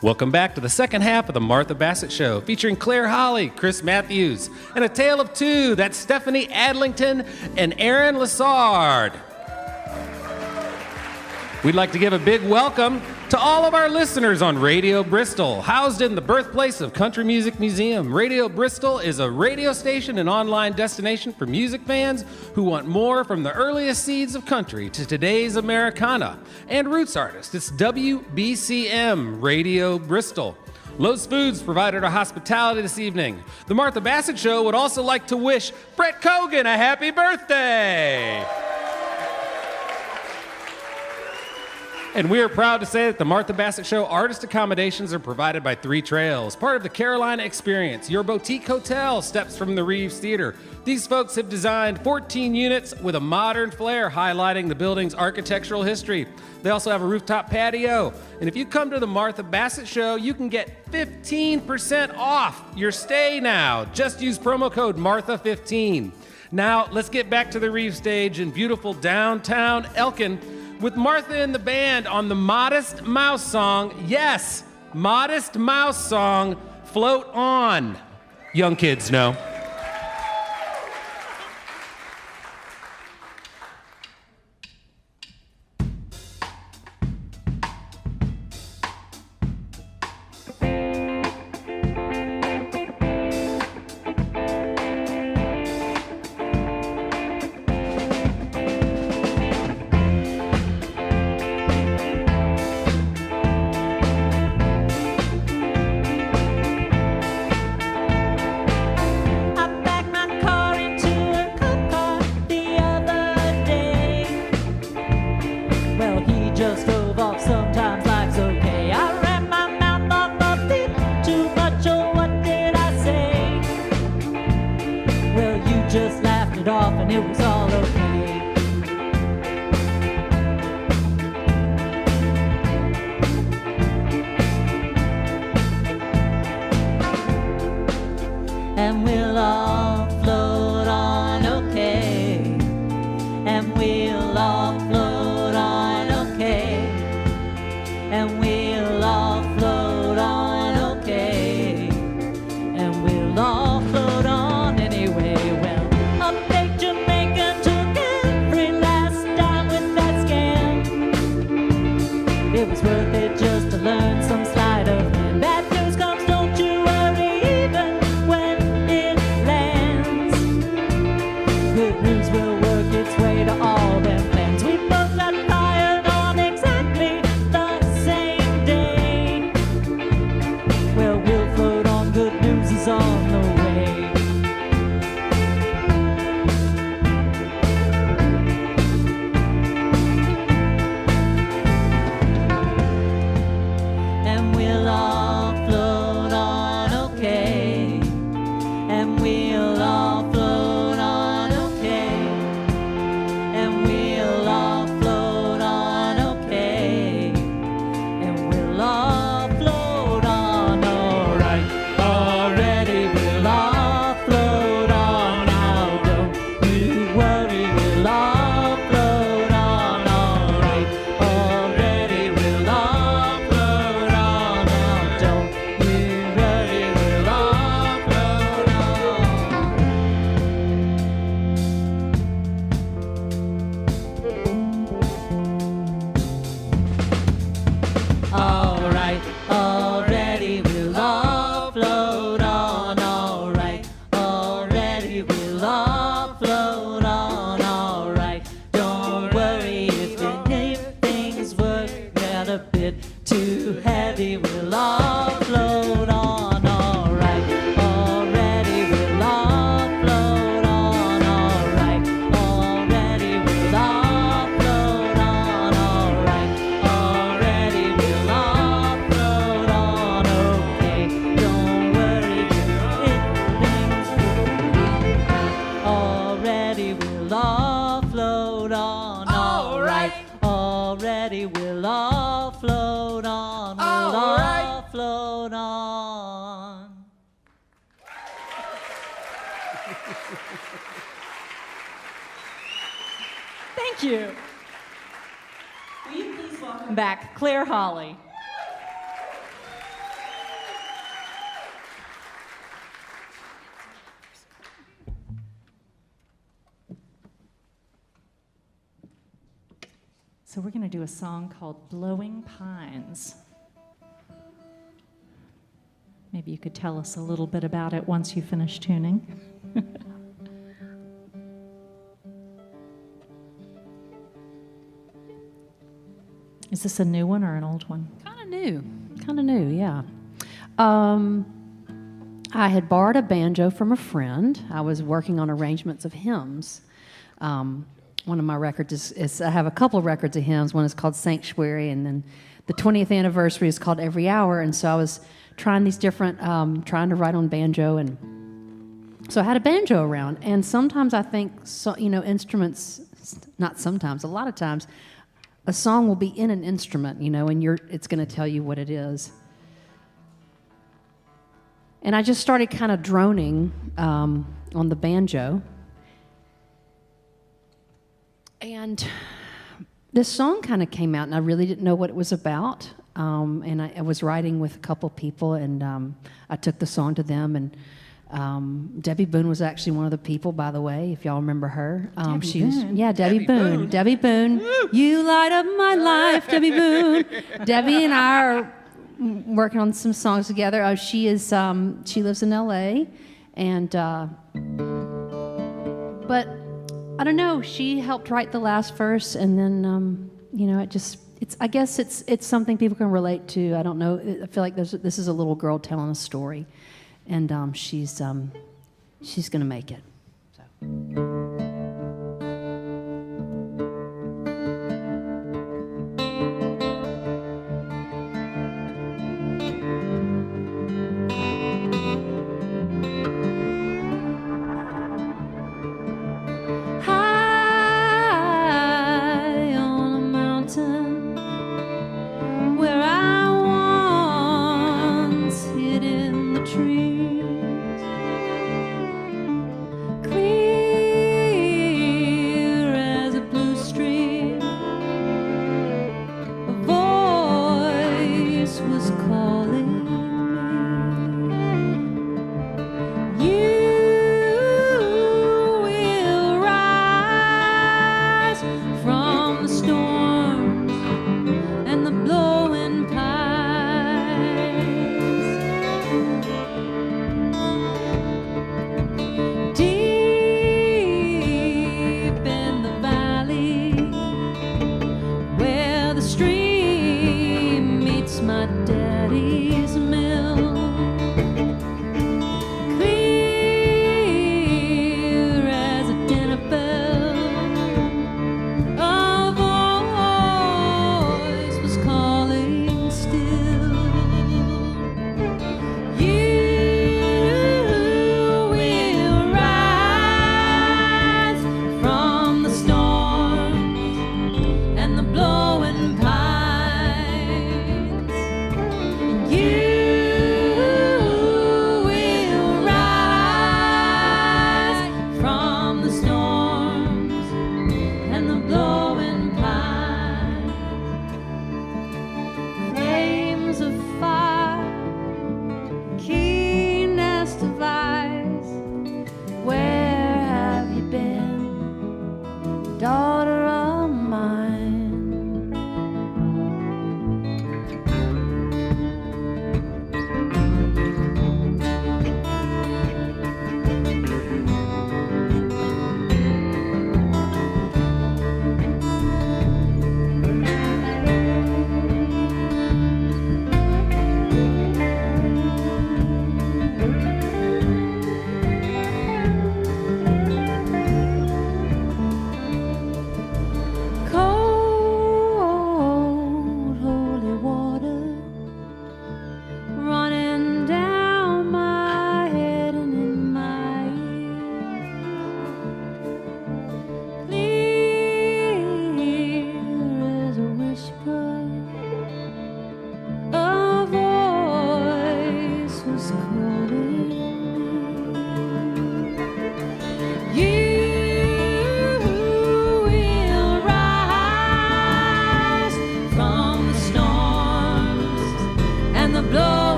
Welcome back to the second half of the Martha Bassett Show, featuring Claire Holley, Chris Matthews, and a tale of two. That's Stephanie Adlington and Aaron Lessard. We'd like to give a big welcome to all of our listeners on Radio Bristol, housed in the birthplace of Country Music Museum. Radio Bristol is a radio station and online destination for music fans who want more from the earliest seeds of country to today's Americana and roots artists. It's WBCM Radio Bristol. Lowe's Foods provided our hospitality this evening. The Martha Bassett Show would also like to wish Brett Cogan a happy birthday. And we are proud to say that the Martha Bassett Show artist accommodations are provided by Three Trails, part of the Carolina Experience, your boutique hotel steps from the Reeves Theater. These folks have designed 14 units with a modern flair highlighting the building's architectural history. They also have a rooftop patio. And if you come to the Martha Bassett Show, you can get 15% off your stay now. Just use promo code MARTHA15. Now, let's get back to the Reeves stage in beautiful downtown Elkin with Martha and the band on the Modest Mouse song. Yes, Modest Mouse song, Float On. Young kids know. and we'll all float on okay, and we'll all float on anyway. Well, upstate Jamaica took every last dime with that scam. It was worth it just to learn some sleight of hand. Bad news comes, don't you worry, even when it lands. Good news will work its way to all them plans. We both got fired on exactly the same day. Well, we'll float on, good news is on the way. And we'll all float on okay, and we'll all float on okay, and we'll all float on okay, and we'll all float on alright. Already we'll all float on now, don't you worry, we'll all float on alright. Already we'll all float on now, don't you worry, we'll all float on. Alright, already we'll all float on, alright. Already we'll all float on, alright. Don't worry if things work out a bit too heavy, we'll all float on, alright. Already we'll all float on, alright. Already we'll all float on, alright. Already we'll all float on, okay. Don't worry if things already we'll all float on, alright. Already we'll all float on, we'll all float on. Thank you. Will you please welcome back Claire Holley? So we're going to do a song called Blowing Pines. Maybe you could tell us a little bit about it once you finish tuning. Is this a new one or an old one? Kind of new, yeah. I had borrowed a banjo from a friend. I was working on arrangements of hymns. One of my records is I have a couple of records of hymns. One is called Sanctuary, and then the 20th anniversary is called Every Hour. And so I was trying these different, trying to write on banjo, and so I had a banjo around. And sometimes I think, so, instruments, not sometimes, a lot of times, a song will be in an instrument, and it's going to tell you what it is. And I just started kind of droning on the banjo. And this song kind of came out, and I really didn't know what it was about. And I was writing with a couple people, and I took the song to them. And Debbie Boone was actually one of the people, by the way, if y'all remember her. Debbie Boone. Debbie Boone. Woo! You light up my life, Debbie Boone. Debbie and I are working on some songs together. She lives in L.A. and but I don't know. She helped write the last verse, and then I guess it's something people can relate to. I don't know. I feel like this is a little girl telling a story, and she's gonna make it. So. Trees, green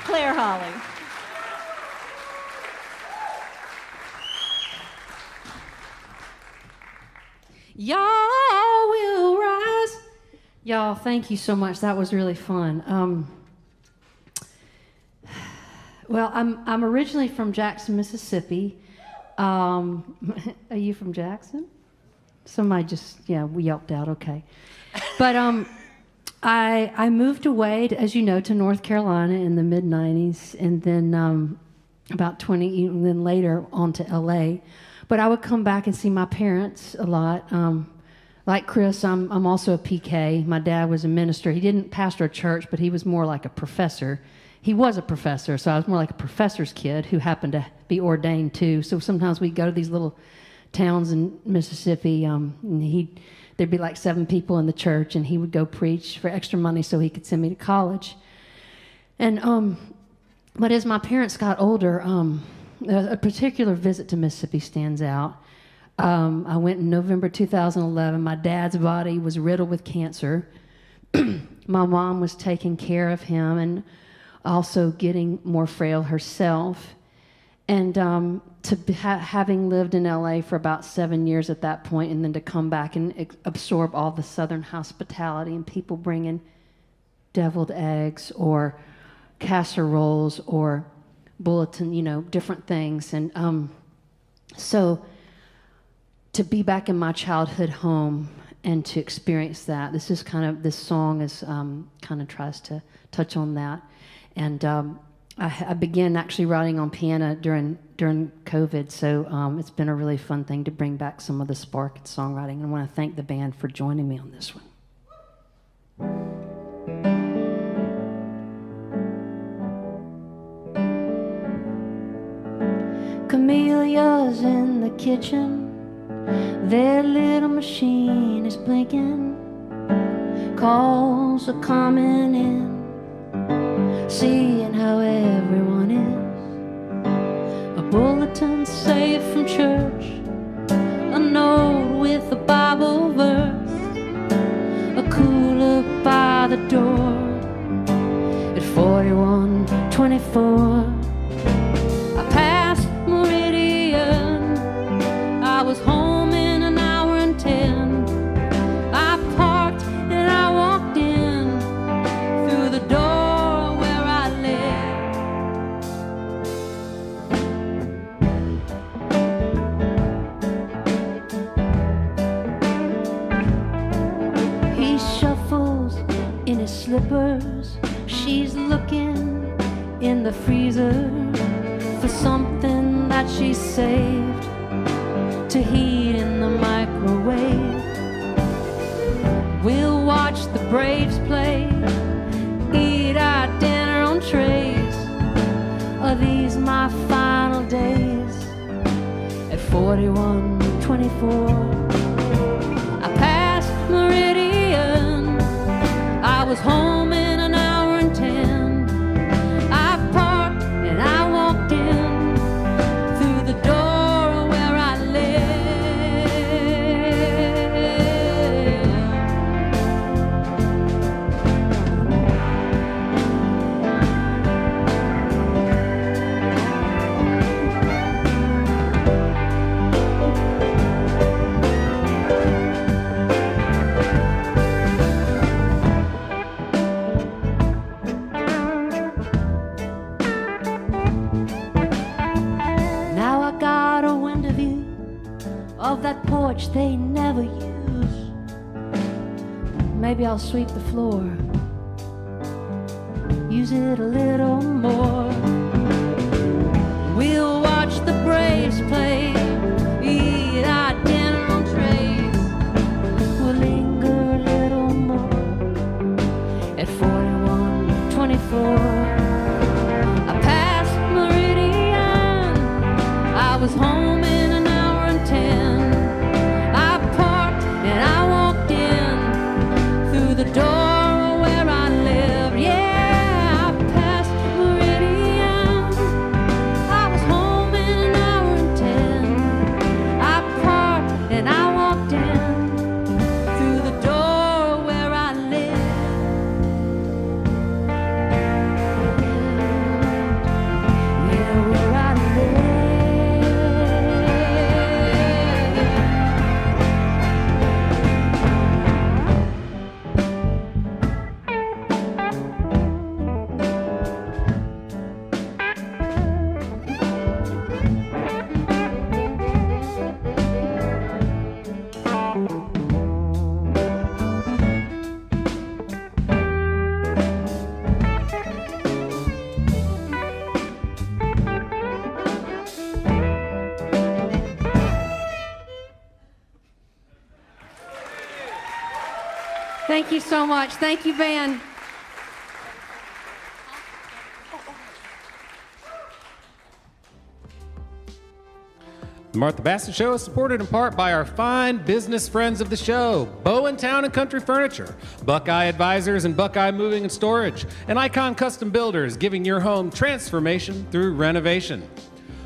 Claire Holley. Y'all will rise. Y'all, thank you so much. That was really fun. Well, I'm originally from Jackson, Mississippi. Are you from Jackson? Somebody just, we yelped out, okay. But I moved away, as you know, to North Carolina in the mid-'90s, and then about 20, and then later on to L.A. But I would come back and see my parents a lot. Like Chris, I'm also a PK. My dad was a minister. He didn't pastor a church, but he was more like a professor. He was a professor, so I was more like a professor's kid who happened to be ordained too. So sometimes we'd go to these little towns in Mississippi, and there'd be like 7 people in the church, and he would go preach for extra money so he could send me to college. And but as my parents got older, a particular visit to Mississippi stands out. I went in November 2011. My dad's body was riddled with cancer. My mom was taking care of him and also getting more frail herself. And having lived in LA for about 7 years at that point, and then to come back and absorb all the Southern hospitality and people bringing deviled eggs or casseroles or bulletin, different things. And so to be back in my childhood home and to experience that, this song is kind of tries to touch on that. And I began actually writing on piano during COVID, so it's been a really fun thing to bring back some of the spark in songwriting. And I want to thank the band for joining me on this one. Camellias in the kitchen, their little machine is blinking, calls are coming in, seeing how everyone is. A bulletin saved from church, a note with a Bible verse, a cooler by the door at 4124. I passed Meridian, I was home in an hour and 10. I parked and I walked in through the door where I live. He shuffles in his slippers, she's looking in the freezer for something that she saved to heat in the microwave. We'll watch the Braves play, eat our dinner on trays. Are these my final days at 4124? I passed Meridian, I was home in an hour and 10. I parked and I walked in through the door where I of that porch they never use. Maybe I'll sweep the floor, use it a little more. We'll watch the Braves play, eat our dinner on trays. We'll linger a little more at 4124. I passed Meridian, I was home in an hour and 10. I parked and I walked in through the door where I live. Yeah, I passed Meridian. Thank you so much. Thank you, band. The Martha Bassett Show is supported in part by our fine business friends of the show, Bowen Town and Country Furniture, Buckeye Advisors and Buckeye Moving and Storage, and Icon Custom Builders, giving your home transformation through renovation.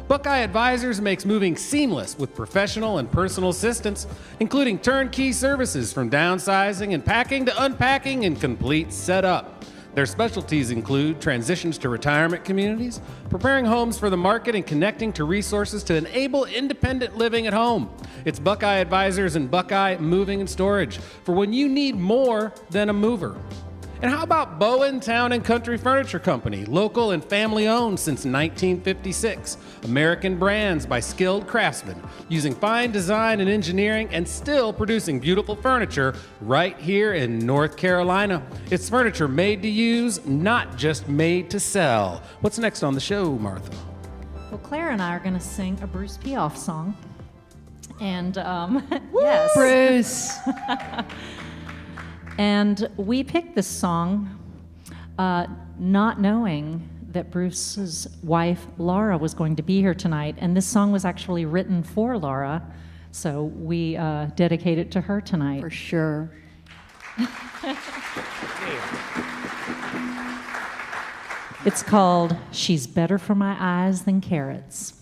Buckeye Advisors makes moving seamless with professional and personal assistance, including turnkey services from downsizing and packing to unpacking and complete setup. Their specialties include transitions to retirement communities, preparing homes for the market, and connecting to resources to enable independent living at home. It's Buckeye Advisors and Buckeye Moving and Storage for when you need more than a mover. And how about Bowen Town and Country Furniture Company, local and family owned since 1956. American brands by skilled craftsmen, using fine design and engineering and still producing beautiful furniture right here in North Carolina. It's furniture made to use, not just made to sell. What's next on the show, Martha? Well, Claire and I are going to sing a Bruce Piaf song. And yes. Bruce. And we picked this song not knowing that Bruce's wife, Laura, was going to be here tonight. And this song was actually written for Laura, so we dedicate it to her tonight. For sure. It's called She's Better for My Eyes Than Carrots.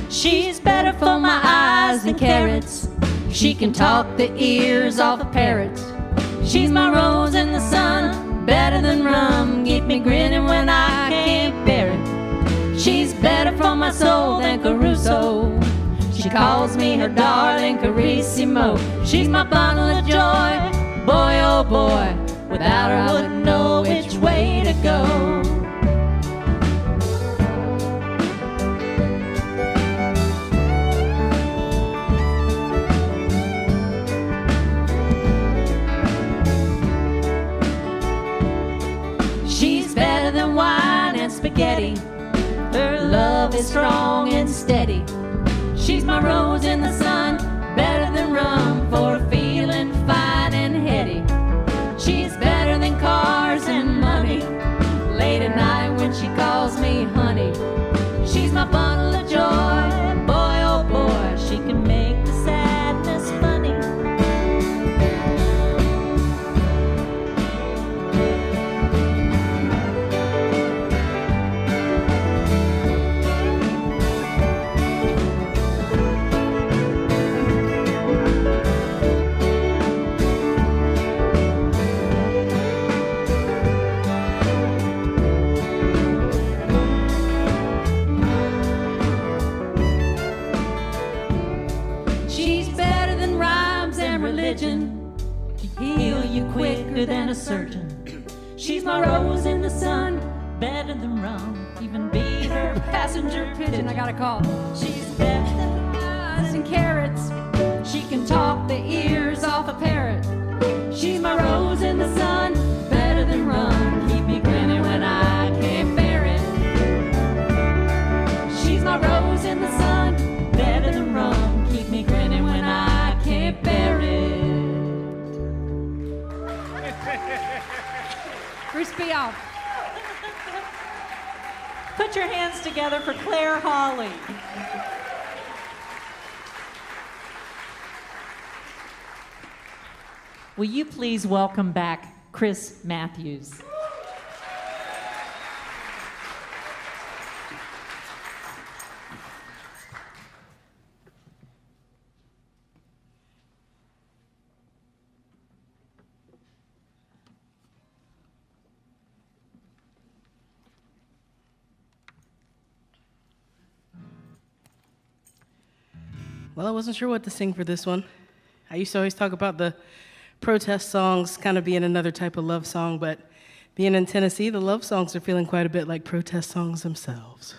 She's better for my eyes than carrots. She can talk the ears off of parrots. She's my rose in the sun, better than rum. Keep me grinning when I can't bear it. She's better for my soul than Caruso. She calls me her darling Carissimo. She's my bundle of joy, boy oh boy. Without her I wouldn't know which way to go. Spaghetti. Her love is strong and steady. She's my rose in the sun, better than rum for feeling fine and heady. She's better than cars and money. Late at night when she calls me honey. She's my bundle of joy, boy oh boy. She can make the sadness funny. Heal you quicker than a surgeon. She's my rose in the sun, better than rum. Even beat her passenger pigeon. I got a call. She's better than eyes and carrots. She can talk the ears off a parrot. She's my rose in the sun, better than rum. Keep me grinning when I can't bear it. She's my rose in the sun, better than rum. Keep me grinning when I can't bear it. Bruce Piaf. Put your hands together for Claire Holley. Will you please welcome back Chris Matthews? Well, I wasn't sure what to sing for this one. I used to always talk about the protest songs kind of being another type of love song, but being in Tennessee, the love songs are feeling quite a bit like protest songs themselves.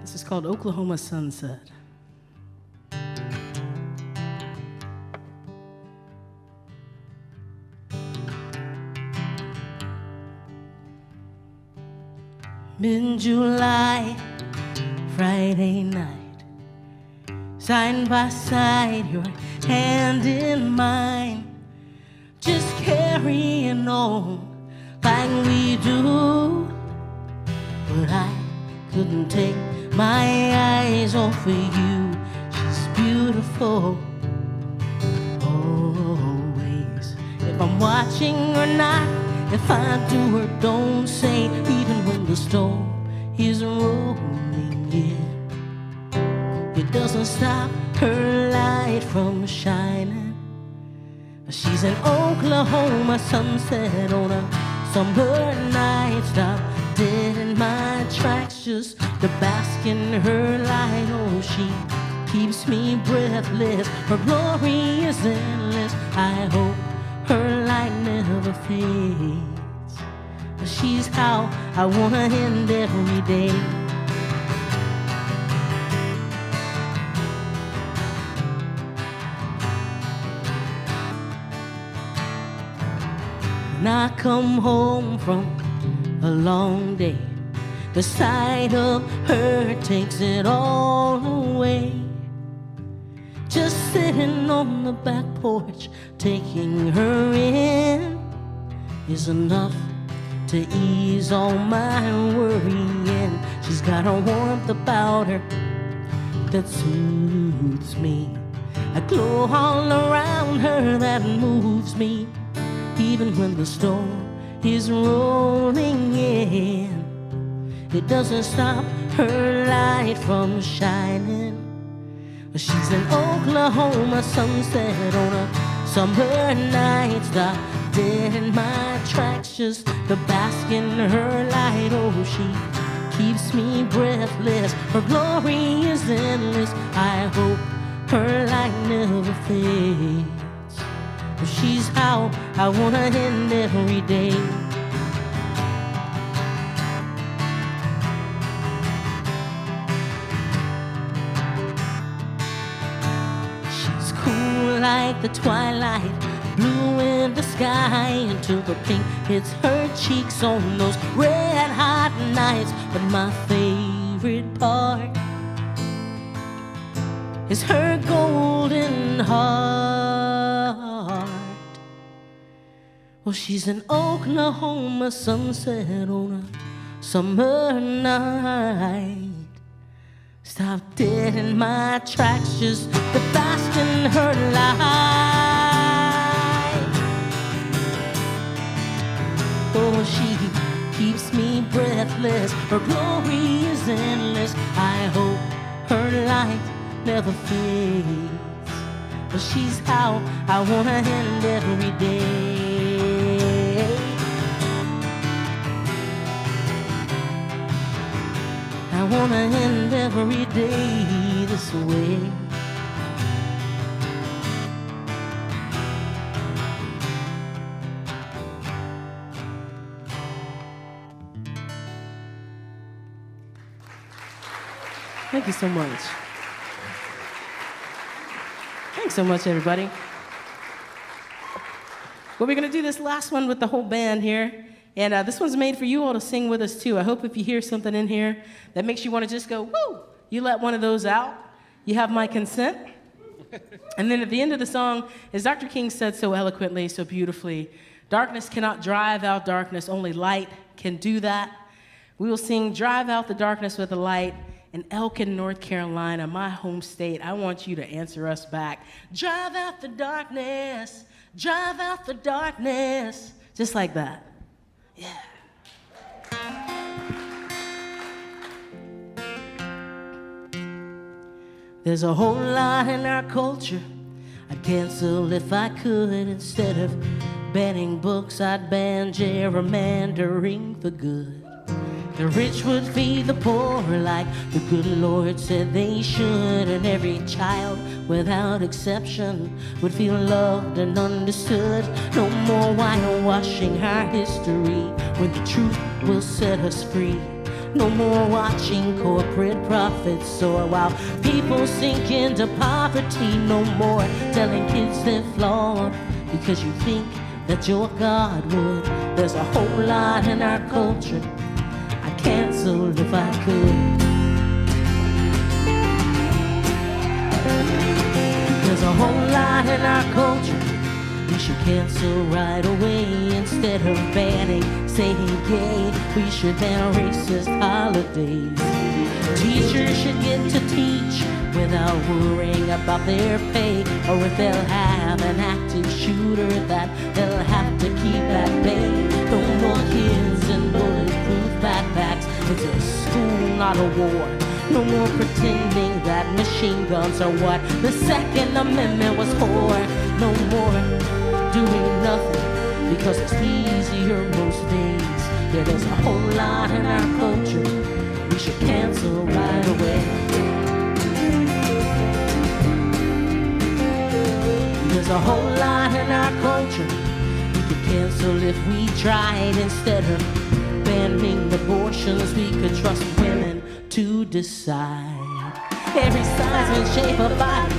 This is called Oklahoma Sunset. Mid-July, Friday night, side by side, your hand in mine, just carrying on like we do. But I couldn't take my eyes off of you. She's beautiful, always. If I'm watching or not, if I do or don't say, even when the storm is rolling in, it doesn't stop her light from shining. She's an Oklahoma sunset on a summer night. Stop dead in my tracks just to bask in her light. Oh, she keeps me breathless. Her glory is endless. I hope her light never fades. She's how I wanna end every day. When I come home from a long day, the sight of her takes it all away. Just sitting on the back porch, taking her in is enough to ease all my worrying. She's got a warmth about her that soothes me, a glow all around her that moves me. Even when the storm is rolling in, it doesn't stop her light from shining. She's an Oklahoma sunset on a summer night. Stop dead in my tracks just to bask in her light. Oh, she keeps me breathless. Her glory is endless. I hope her light never fades. She's how I wanna end every day. Like the twilight, blue in the sky, until the pink hits her cheeks on those red hot nights. But my favorite part is her golden heart. Well, she's an Oklahoma sunset on a summer night. Stop dead in my tracks just to bask in her light. Oh, she keeps me breathless. Her glory is endless. I hope her light never fades. But she's how I wanna end every day. I wanna end every day this way. Thank you so much. Thanks so much, everybody. Well, we're gonna do this last one with the whole band here. And this one's made for you all to sing with us, too. I hope if you hear something in here that makes you want to just go, woo, you let one of those out. You have my consent. And then at the end of the song, as Dr. King said so eloquently, so beautifully, darkness cannot drive out darkness, only light can do that. We will sing Drive Out the Darkness with the Light in Elkin, North Carolina, my home state. I want you to answer us back. Drive out the darkness, drive out the darkness. Just like that. Yeah. There's a whole lot in our culture I'd cancel if I could. Instead of banning books, I'd ban gerrymandering for good. The rich would feed the poor like the good Lord said they should. And every child, without exception, would feel loved and understood. No more whitewashing our history when the truth will set us free. No more watching corporate profits soar while people sink into poverty. No more telling kids they're flawed because you think that your God would. There's a whole lot in our culture I'd cancel if I could. There's a whole lot in our culture we should cancel right away. Instead of banning, saying gay, we should ban racist holidays. Teachers should get to teach without worrying about their pay, or if they'll have an active shooter that they'll have to keep at bay. No more kids in bulletproof backpacks. It's a school, not a war. No more pretending that machine guns are what the Second Amendment was for. No more doing nothing because it's easier most days. Yeah, there's a whole lot in our culture we should cancel right away. There's a whole lot in our culture we could cancel if we tried. Instead of banning abortions, we could trust women to decide. Every size and shape of body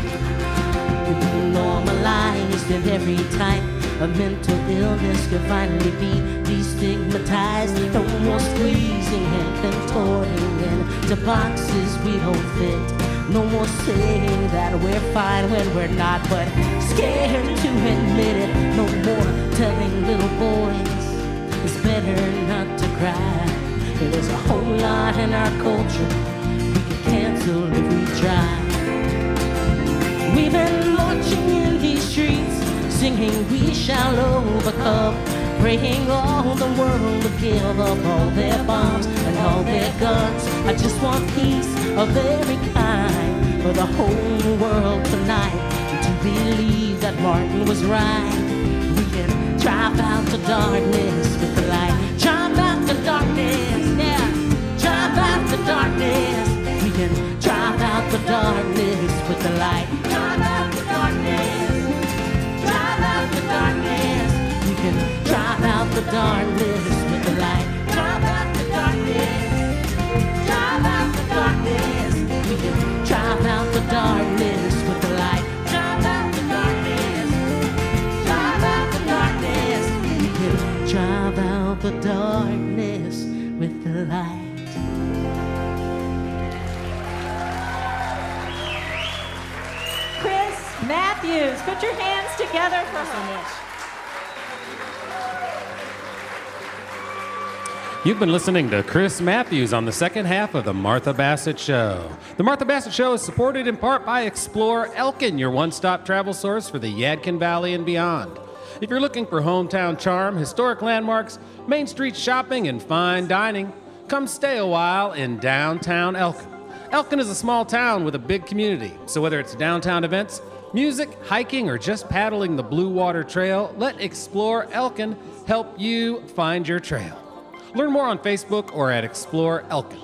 could be normalized, and every type of mental illness could finally be destigmatized. No more squeezing and contorting into boxes we don't fit. No more saying that we're fine when we're not, but scared to admit it. No more telling little boys it's better not to cry. There's a whole lot in our culture we could cancel if we try. We've been marching in these streets, singing we shall overcome, praying all the world to give up all their bombs and all their guns. I just want peace of every kind for the whole world tonight, and to believe that Martin was right. We can drive out the darkness with the light. Drive out the darkness, yeah. Drive out the darkness. We can drive out the darkness with the light. Drive out the darkness. Drive out the darkness. We can drive out the darkness with the light. Drive out the darkness. Drive out the darkness. We can drive out the darkness with the light. Drive out the darkness. Drive out the darkness. We can drive out the darkness with the light. Chris Matthews, put your hands together for her. You've been listening to Chris Matthews on the second half of The Martha Bassett Show. The Martha Bassett Show is supported in part by Explore Elkin, your one-stop travel source for the Yadkin Valley and beyond. If you're looking for hometown charm, historic landmarks, Main Street shopping, and fine dining, come stay a while in downtown Elkin. Elkin is a small town with a big community, so whether it's downtown events, music, hiking, or just paddling the Blue Water Trail, let Explore Elkin help you find your trail. Learn more on Facebook or at Explore Elkin.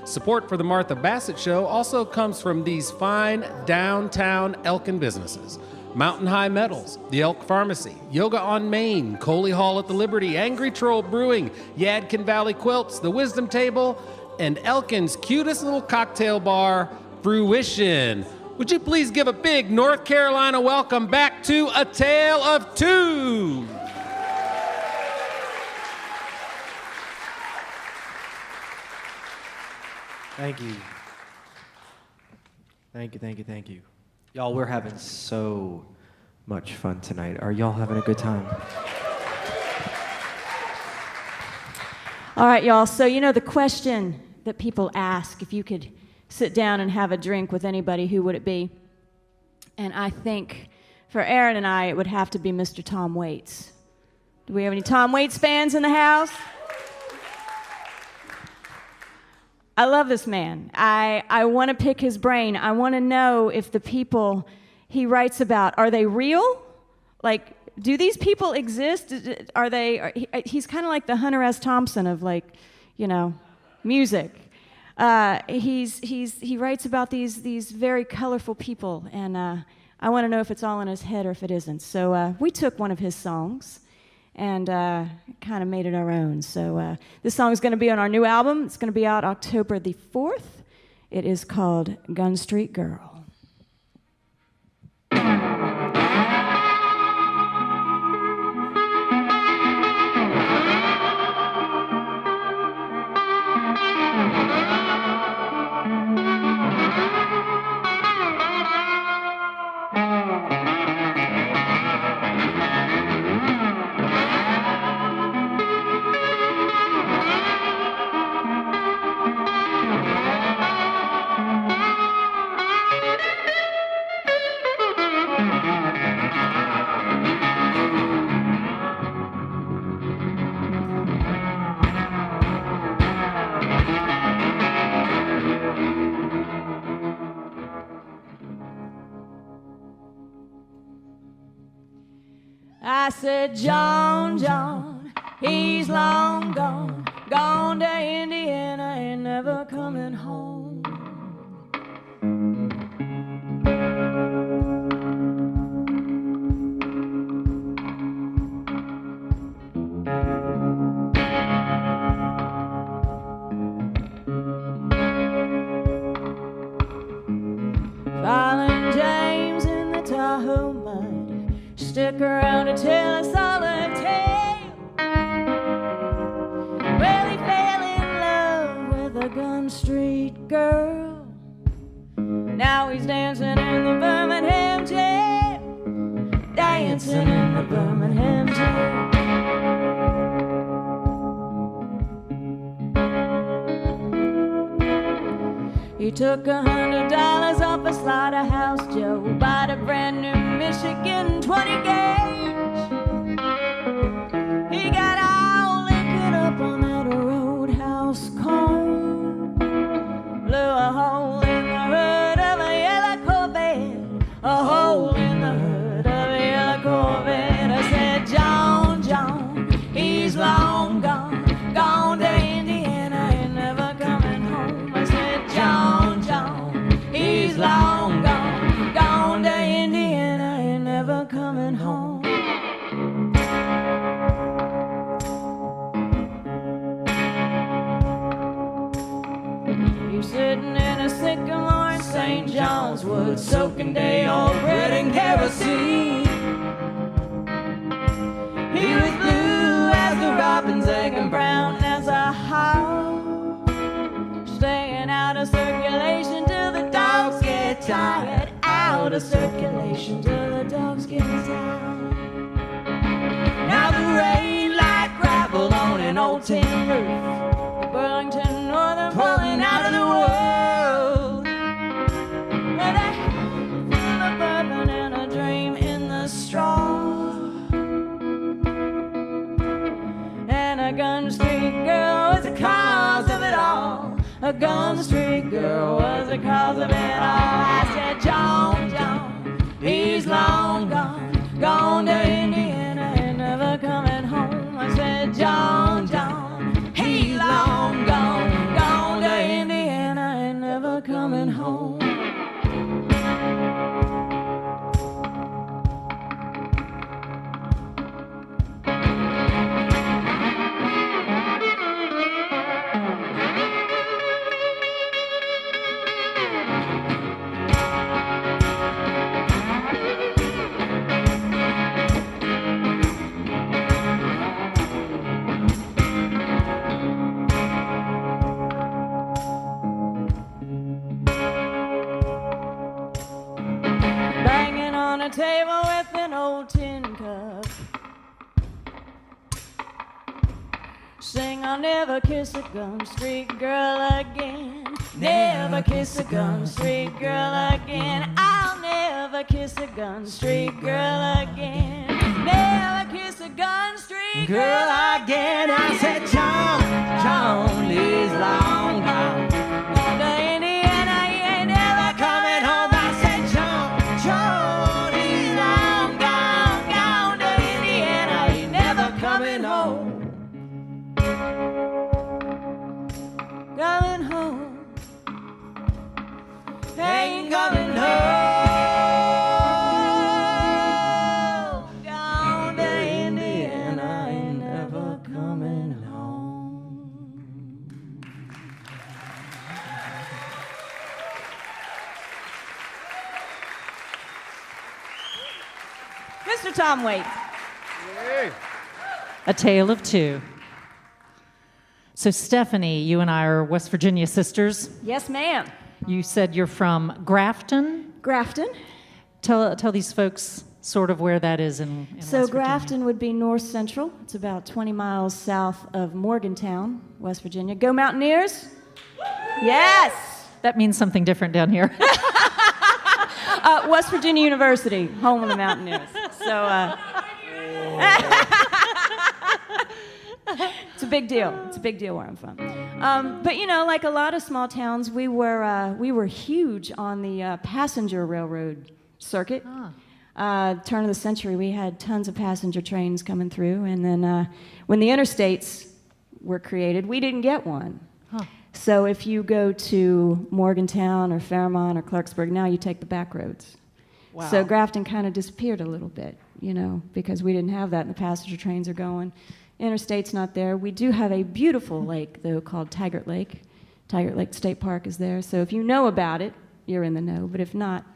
Support for the Martha Bassett Show also comes from these fine downtown Elkin businesses: Mountain High Metals, the Elk Pharmacy, Yoga on Main, Coley Hall at the Liberty, Angry Troll Brewing, Yadkin Valley Quilts, the Wisdom Table, and Elkin's cutest little cocktail bar, Fruition. Would you please give a big North Carolina welcome back to A Tale of Two? Thank you. Thank you. Y'all, we're having so much fun tonight. Are y'all having a good time? All right, y'all. So, you know, the question that people ask, if you could sit down and have a drink with anybody, who would it be? And I think for Aaron and I, it would have to be Mr. Tom Waits. Do we have any Tom Waits fans in the house? I love this man. I want to pick his brain. I want to know if the people he writes about, are they real? Like, do these people exist? Are they? He's kind of like the Hunter S. Thompson of, like, you know, music. He writes about these very colorful people, and I want to know if it's all in his head or if it isn't. So we took one of his songs, and kind of made it our own. So this song is going to be on our new album. It's going to be out October the 4th. It is called Gun Street Girl. I said, John, John, he's long gone, gone to Indiana, ain't never coming home. Fallen James in the Tahoe mud, stick around to tell us all a tale. Well, he fell in love with a Gun Street girl. Now he's dancing in the Birmingham jail, dancing in the Birmingham jail. He took $100 off a slaughterhouse Joe, bought a brand new Michigan 20 gauge. He got all liquored up on that roadhouse corn, blew a hole in the hood of a yellow Corvette, a hole in the hood of a yellow Corvette. I said, John, John, he's long gone, gone to Indiana, ain't never coming home. I said, John, John, he's long gone, gone to Indiana, ain't never coming home. He's sitting in a sycamore in St. John's Wood, soaking day old bread and kerosene. He was blue as the robin's egg and brown as a house, staying out of circulation till the dogs get tired, out of circulation till the dogs get tired. Now the rain like gravel on an old tin roof, the Burlington Northern falling out of the world, with a handful of bourbon and a dream in the straw, and a Gun Street girl was the cause of it all. A Gun Street girl was the cause of it all. I said, John, John, he's long gone, gone to Indiana, ain't never coming home. I said, John, John, he's long gone, gone to Indiana, ain't never coming home. Banging on a table with an old tin cup, sing, I'll never kiss a Gun Street girl again, never kiss a Gun Street girl again. I'll never kiss a Gun Street girl again, never kiss a Gun Street girl again. I said, John, John is long gone, gone to Indiana, he ain't never coming home. I said, John, John is long gone, gone to Indiana, he never coming home. Coming home, ain't coming home. Gone to Indiana, Mr. Tom Waite. A Tale of Two. So, Stephanie, you and I are West Virginia sisters. Yes, ma'am. You said you're from Grafton. Grafton. Tell these folks sort of where that is in So West Virginia. Grafton would be north central. It's about 20 miles south of Morgantown, West Virginia. Go Mountaineers! Yes! That means something different down here. West Virginia University, home of the Mountaineers. So, it's a big deal. It's a big deal where I'm from. But you know, like a lot of small towns, we were huge on the passenger railroad circuit. Turn of the century, we had tons of passenger trains coming through, and then when the interstates were created, we didn't get one. So if you go to Morgantown or Fairmont or Clarksburg now, you take the back roads. Wow. So Grafton kind of disappeared a little bit, you know, because we didn't have that, and the passenger trains are going. Interstate's not there. We do have a beautiful lake, though, called Taggart Lake. Taggart Lake State Park is there. So if you know about it, you're in the know. But if not,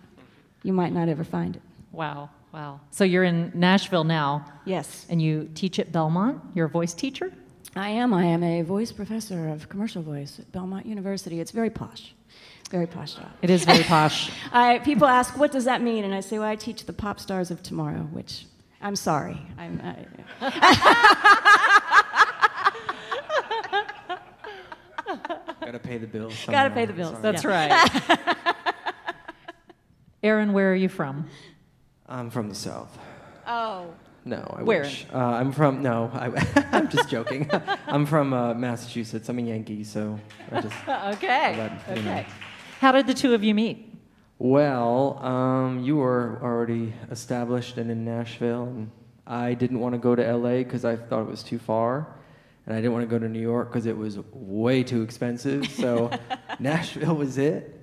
you might not ever find it. Wow, wow. So you're in Nashville now. Yes. And you teach at Belmont. You're a voice teacher? I am. I am a voice professor of commercial voice at Belmont University. It's very posh. Very posh job. It is very posh. People ask, what does that mean? And I say, well, I teach the pop stars of tomorrow, which I'm sorry. Gotta pay the bills. Gotta pay the bills. That's right. Aaron, where are you from? I'm from the South. Oh. No, I Where? wish. I'm I'm just joking. I'm from Massachusetts. I'm a Yankee, so I just... Okay. How did the two of you meet? Well, you were already established and in Nashville, and I didn't want to go to LA because I thought it was too far, and I didn't want to go to New York because it was way too expensive, so Nashville was it.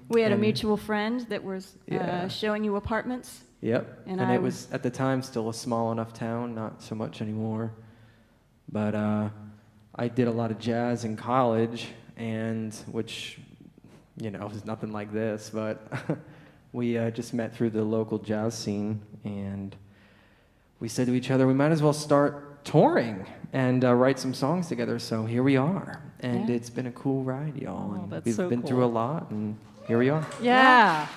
We had a mutual friend that was Yeah. showing you apartments. Yep, and it was, at the time, still a small enough town, not so much anymore. But I did a lot of jazz in college, and which, you know, was nothing like this, but we just met through the local jazz scene, and we said to each other, we might as well start touring and write some songs together, so here we are. And it's been a cool ride, y'all. Oh, And that's we've so been cool. through a lot, and here we are. Yeah.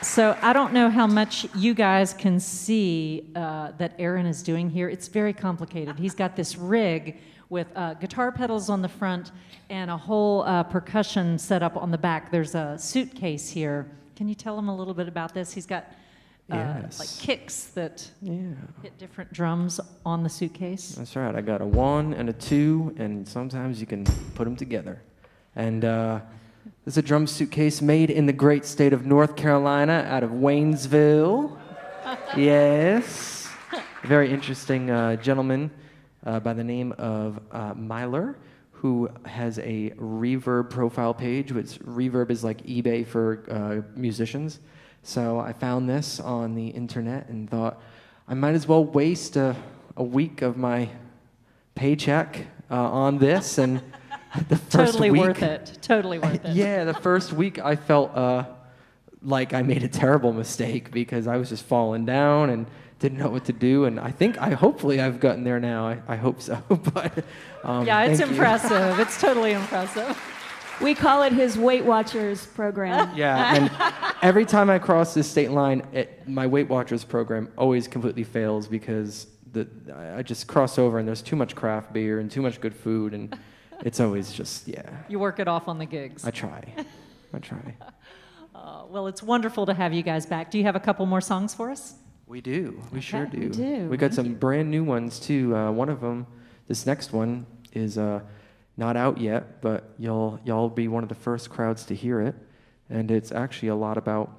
So I don't know how much you guys can see that Aaron is doing here. It's very complicated. He's got this rig with guitar pedals on the front and a whole percussion set up on the back. There's a suitcase here. Can you tell him a little bit about this? He's got Yes. like kicks that Yeah. hit different drums on the suitcase. That's right. I got a 1 and a 2, and sometimes you can put them together. And this is a drum suitcase made in the great state of North Carolina out of Waynesville. Yes. A very interesting gentleman by the name of Myler, who has a Reverb profile page, which Reverb is like eBay for musicians. So I found this on the internet and thought I might as well waste a week of my paycheck on this. And the first Totally week, worth it. Totally worth it. yeah, the first week I felt like I made a terrible mistake because I was just falling down and didn't know what to do. And hopefully I've gotten there now. I hope so. But Yeah, it's thank you. impressive. It's totally impressive. We call it his Weight Watchers program. Yeah, and every time I cross this state line, my Weight Watchers program always completely fails because I just cross over and there's too much craft beer and too much good food, and it's always just, yeah. You work it off on the gigs. I try. Well, it's wonderful to have you guys back. Do you have a couple more songs for us? We do. We sure do. we do. We got some brand new ones too. One of them, this next one, is not out yet, but y'all be one of the first crowds to hear it, and it's actually a lot about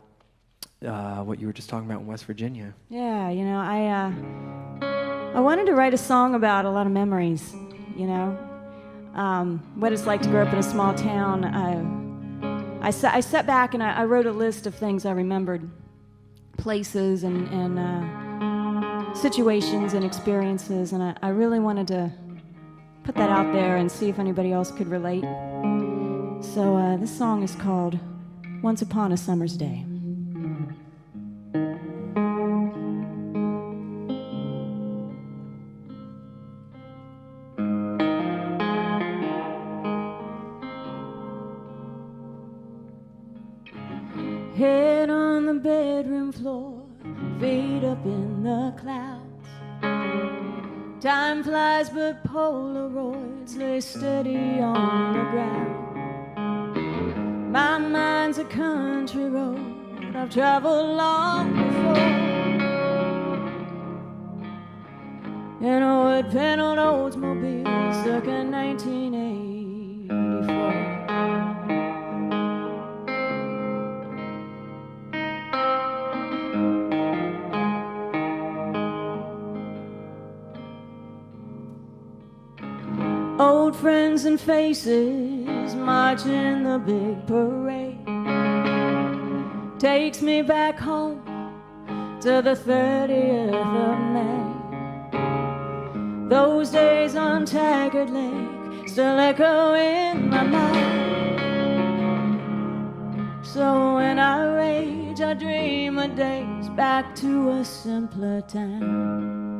what you were just talking about in West Virginia. Yeah, you know, I wanted to write a song about a lot of memories, you know, what it's like to grow up in a small town. I sat back and I wrote a list of things I remembered, places and situations and experiences, and I really wanted to put that out there and see if anybody else could relate. So this song is called Once Upon a Summer's Day. on the bedroom floor, feet up in the clouds. Time flies, but Polaroids lay steady on the ground. My mind's a country road I've traveled long before, in a wood-paneled Oldsmobile circa 1984. Old friends and faces march in the big parade. Takes me back home to the 30th of May. Those days on Taggart Lake still echo in my mind. So when I rage, I dream of days back to a simpler time.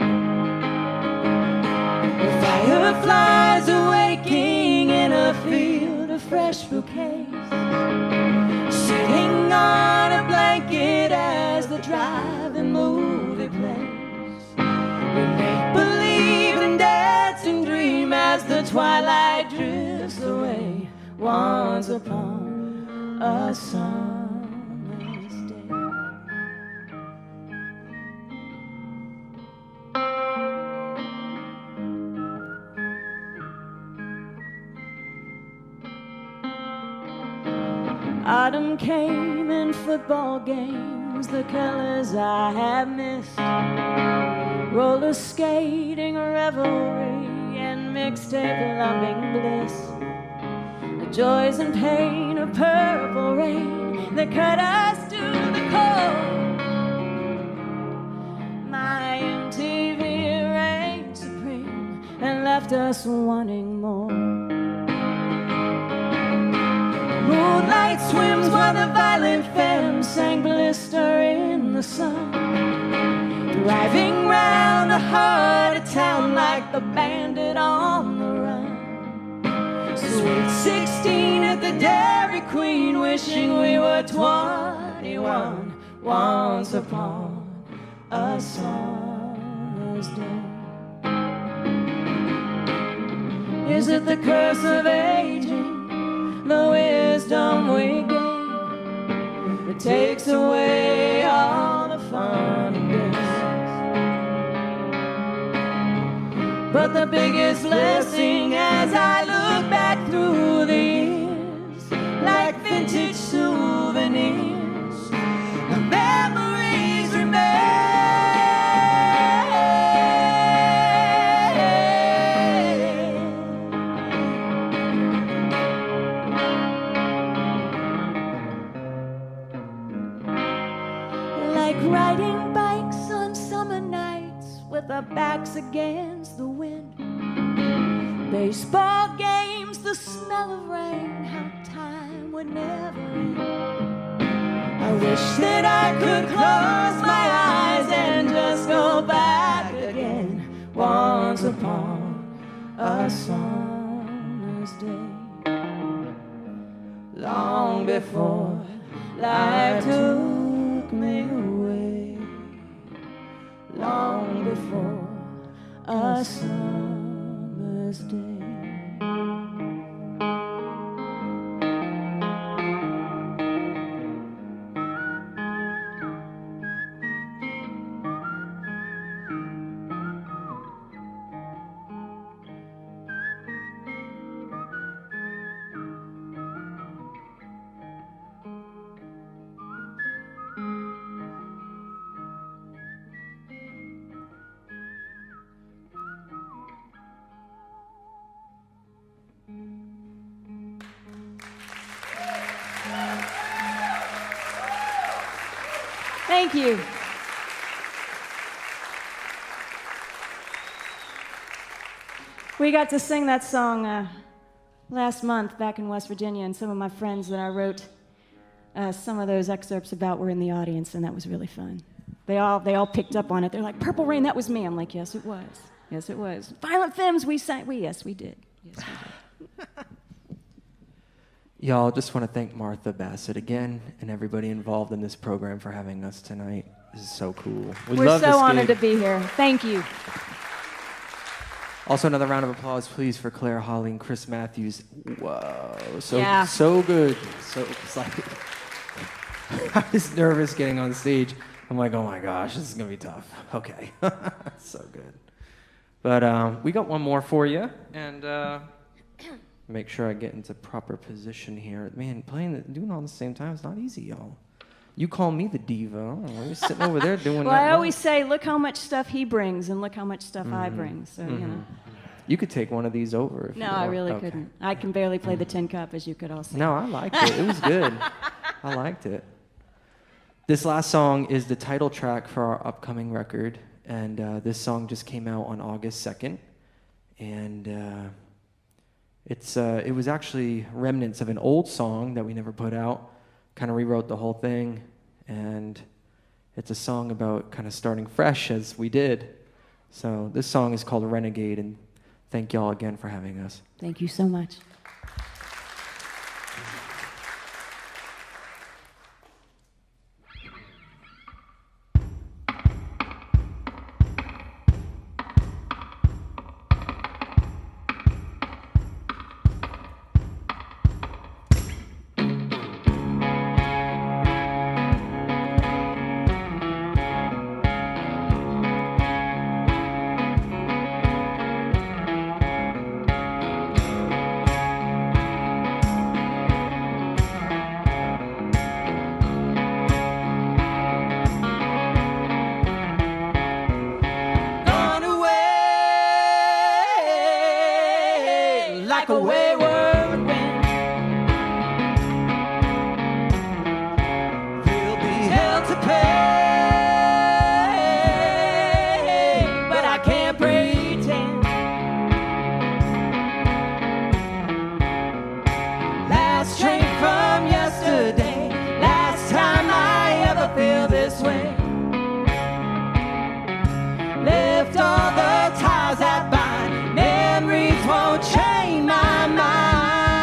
Fireflies awaking in a field of fresh bouquets, sitting on a blanket as the drive-in movie plays. We make believe and dance and dream as the twilight drifts away, once upon a summer's day. Autumn came in football games, the colors I have missed, roller skating, revelry, and mixtape loving bliss. The joys and pain of purple rain that cut us to the core. My MTV reigned supreme and left us wanting more. Moonlight swims while the violent femmes sang Blister in the sun, driving round the heart of town like the bandit on the run. Sweet 16 at the Dairy Queen, wishing we were 21 once upon a summer's day. Is it the curse of aging, the wisdom we gain, that takes away all the fun and games? But the biggest blessing as I look back through the years, like vintage souvenirs, the memories remain. Riding bikes on summer nights with our backs against the wind. Baseball games, the smell of rain, how time would never end. I wish that I could close my eyes and just go back again, once upon a summer's day. Long before life took me away, long before a summer's day. Thank you. We got to sing that song last month back in West Virginia, and some of my friends that I wrote some of those excerpts about were in the audience, and that was really fun. They all picked up on it. They're like, "Purple Rain, that was me." I'm like, "Yes, it was. Yes, it was." Violent Femmes, we sang. Yes, we did. Yes, we did. Y'all, just want to thank Martha Bassett again and everybody involved in this program for having us tonight. This is so cool. We're so honored to be here. Thank you. Also, another round of applause, please, for Claire, Holley, and Chris Matthews. Whoa, so good. So it's like I was nervous getting on stage. I'm like, oh my gosh, this is gonna be tough. Okay, so good. But we got one more for you, and make sure I get into proper position here. Man, doing all at the same time is not easy, y'all. You call me the diva. I don't know, you're sitting over there doing that. Well, I always say, look how much stuff he brings, and look how much stuff I bring. So you know. You could take one of these over. No, I really couldn't. I can barely play the tin cup, as you could all see. No, I liked it. It was good. I liked it. This last song is the title track for our upcoming record, and this song just came out on August 2nd, and it was actually remnants of an old song that we never put out. Kind of rewrote the whole thing, and it's a song about kind of starting fresh as we did. So this song is called Renegade, and thank y'all again for having us. Thank you so much. Like a wayward wind, there'll be hell to pay, but I can't pretend. Last train from yesterday, last time I ever feel this way. Left all the ties that bind, memories won't change. My mind.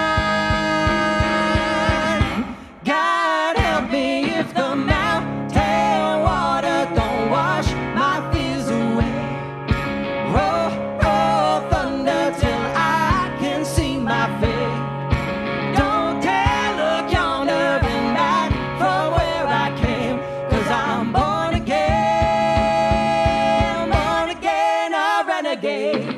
God help me if the mountain water don't wash my fears away. Roll, roll thunder till I can see my face. Don't dare look yonder and back from where I came, 'cause I'm born again, a renegade.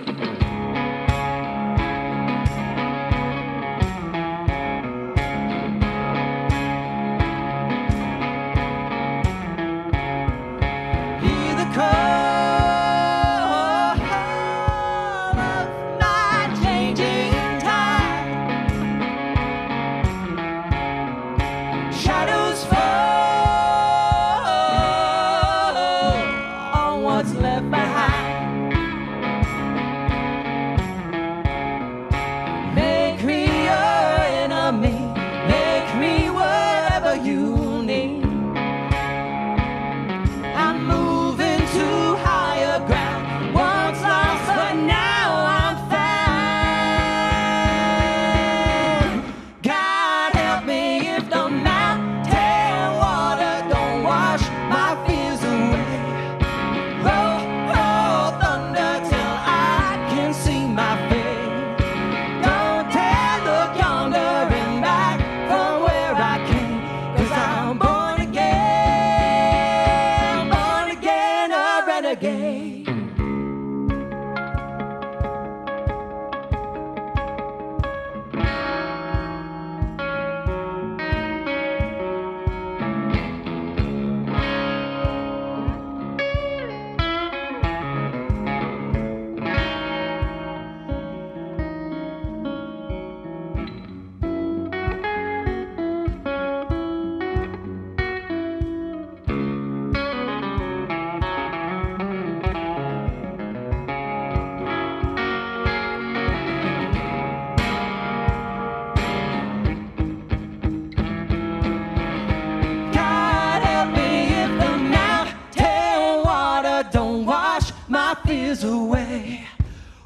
Away.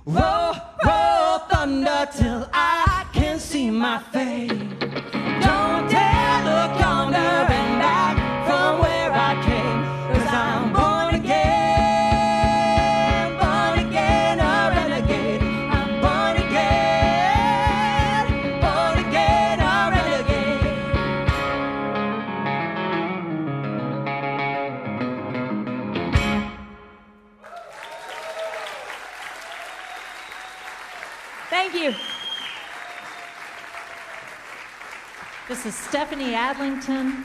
Roll, roll thunder till I can see my face. Thank you. This is Stephanie Adlington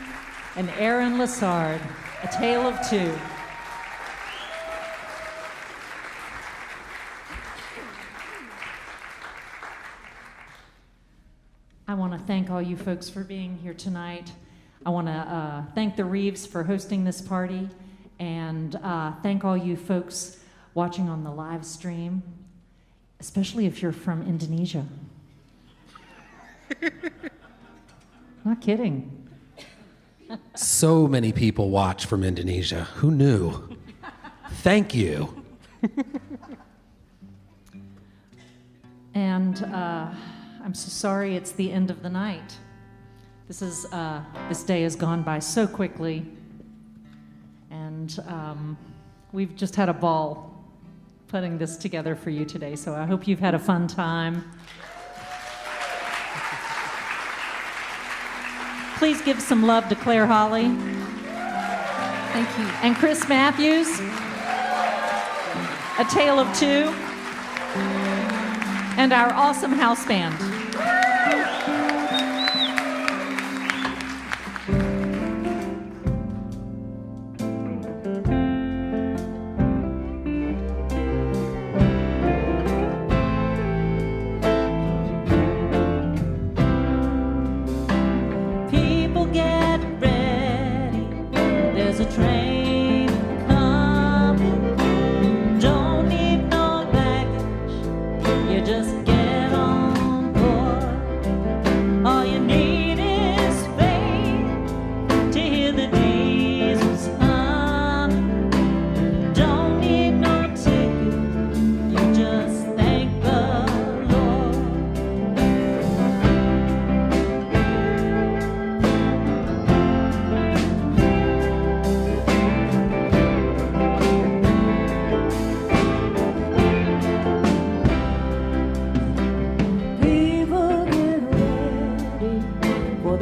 and Aaron Lessard, A Tale of Two. I want to thank all you folks for being here tonight. I want to thank the Reeves for hosting this party, and thank all you folks watching on the live stream, especially if you're from Indonesia. Not kidding. So many people watch from Indonesia. Who knew? Thank you. And I'm so sorry it's the end of the night. This day has gone by so quickly, and we've just had a ball putting this together for you today, so I hope you've had a fun time. Please give some love to Claire Holley. Thank you. And Chris Matthews, A Tale of Two, and our awesome house band.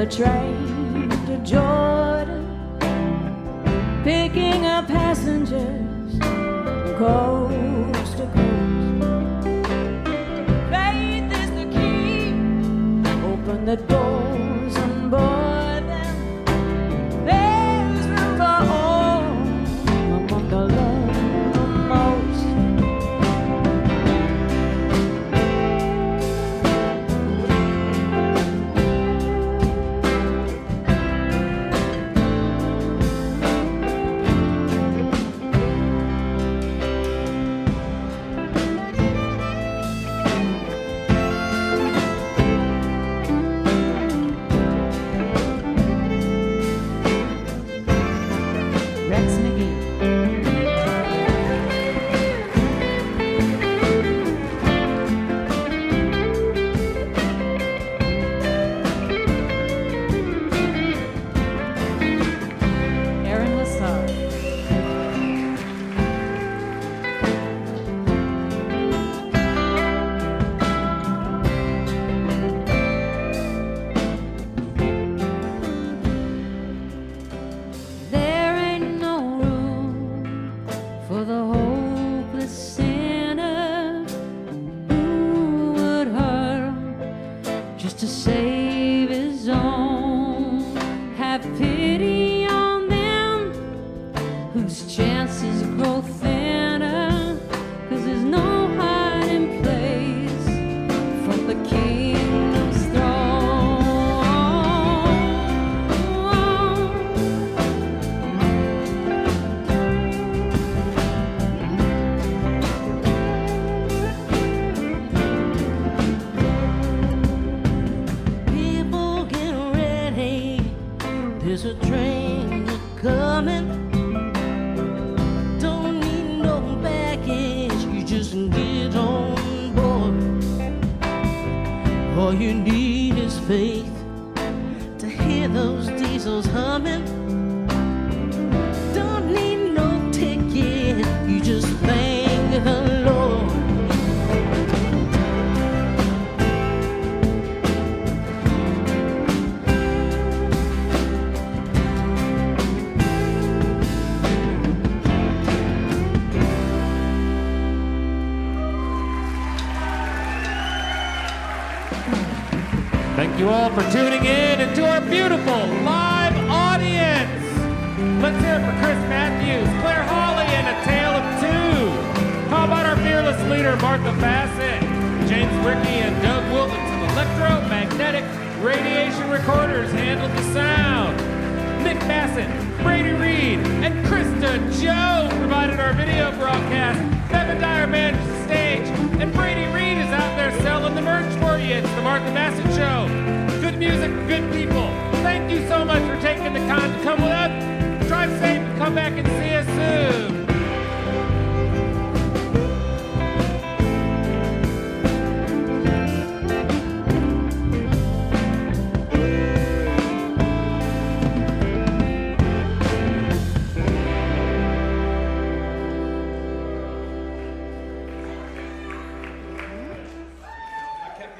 the train to Jordan, picking up passengers from coast to coast. Faith is the key, open the doors and board them. There's room for all among the lowermost. you all for tuning in and to our beautiful live audience. Let's hear it for Chris Matthews, Claire Holley, and A Tale of Two. How about our fearless leader, Martha Bassett, James Brickey, and Doug Wilkins of Electromagnetic Radiation Recorders handled the sound. Nick Bassett, Brady Reed, and Krista Joe provided our video broadcast. Bevan Dyer managed the stage, and Brady Reed is out there selling the merch for you. It's the Martha Bassett Show. Good music, good people. Thank you so much for taking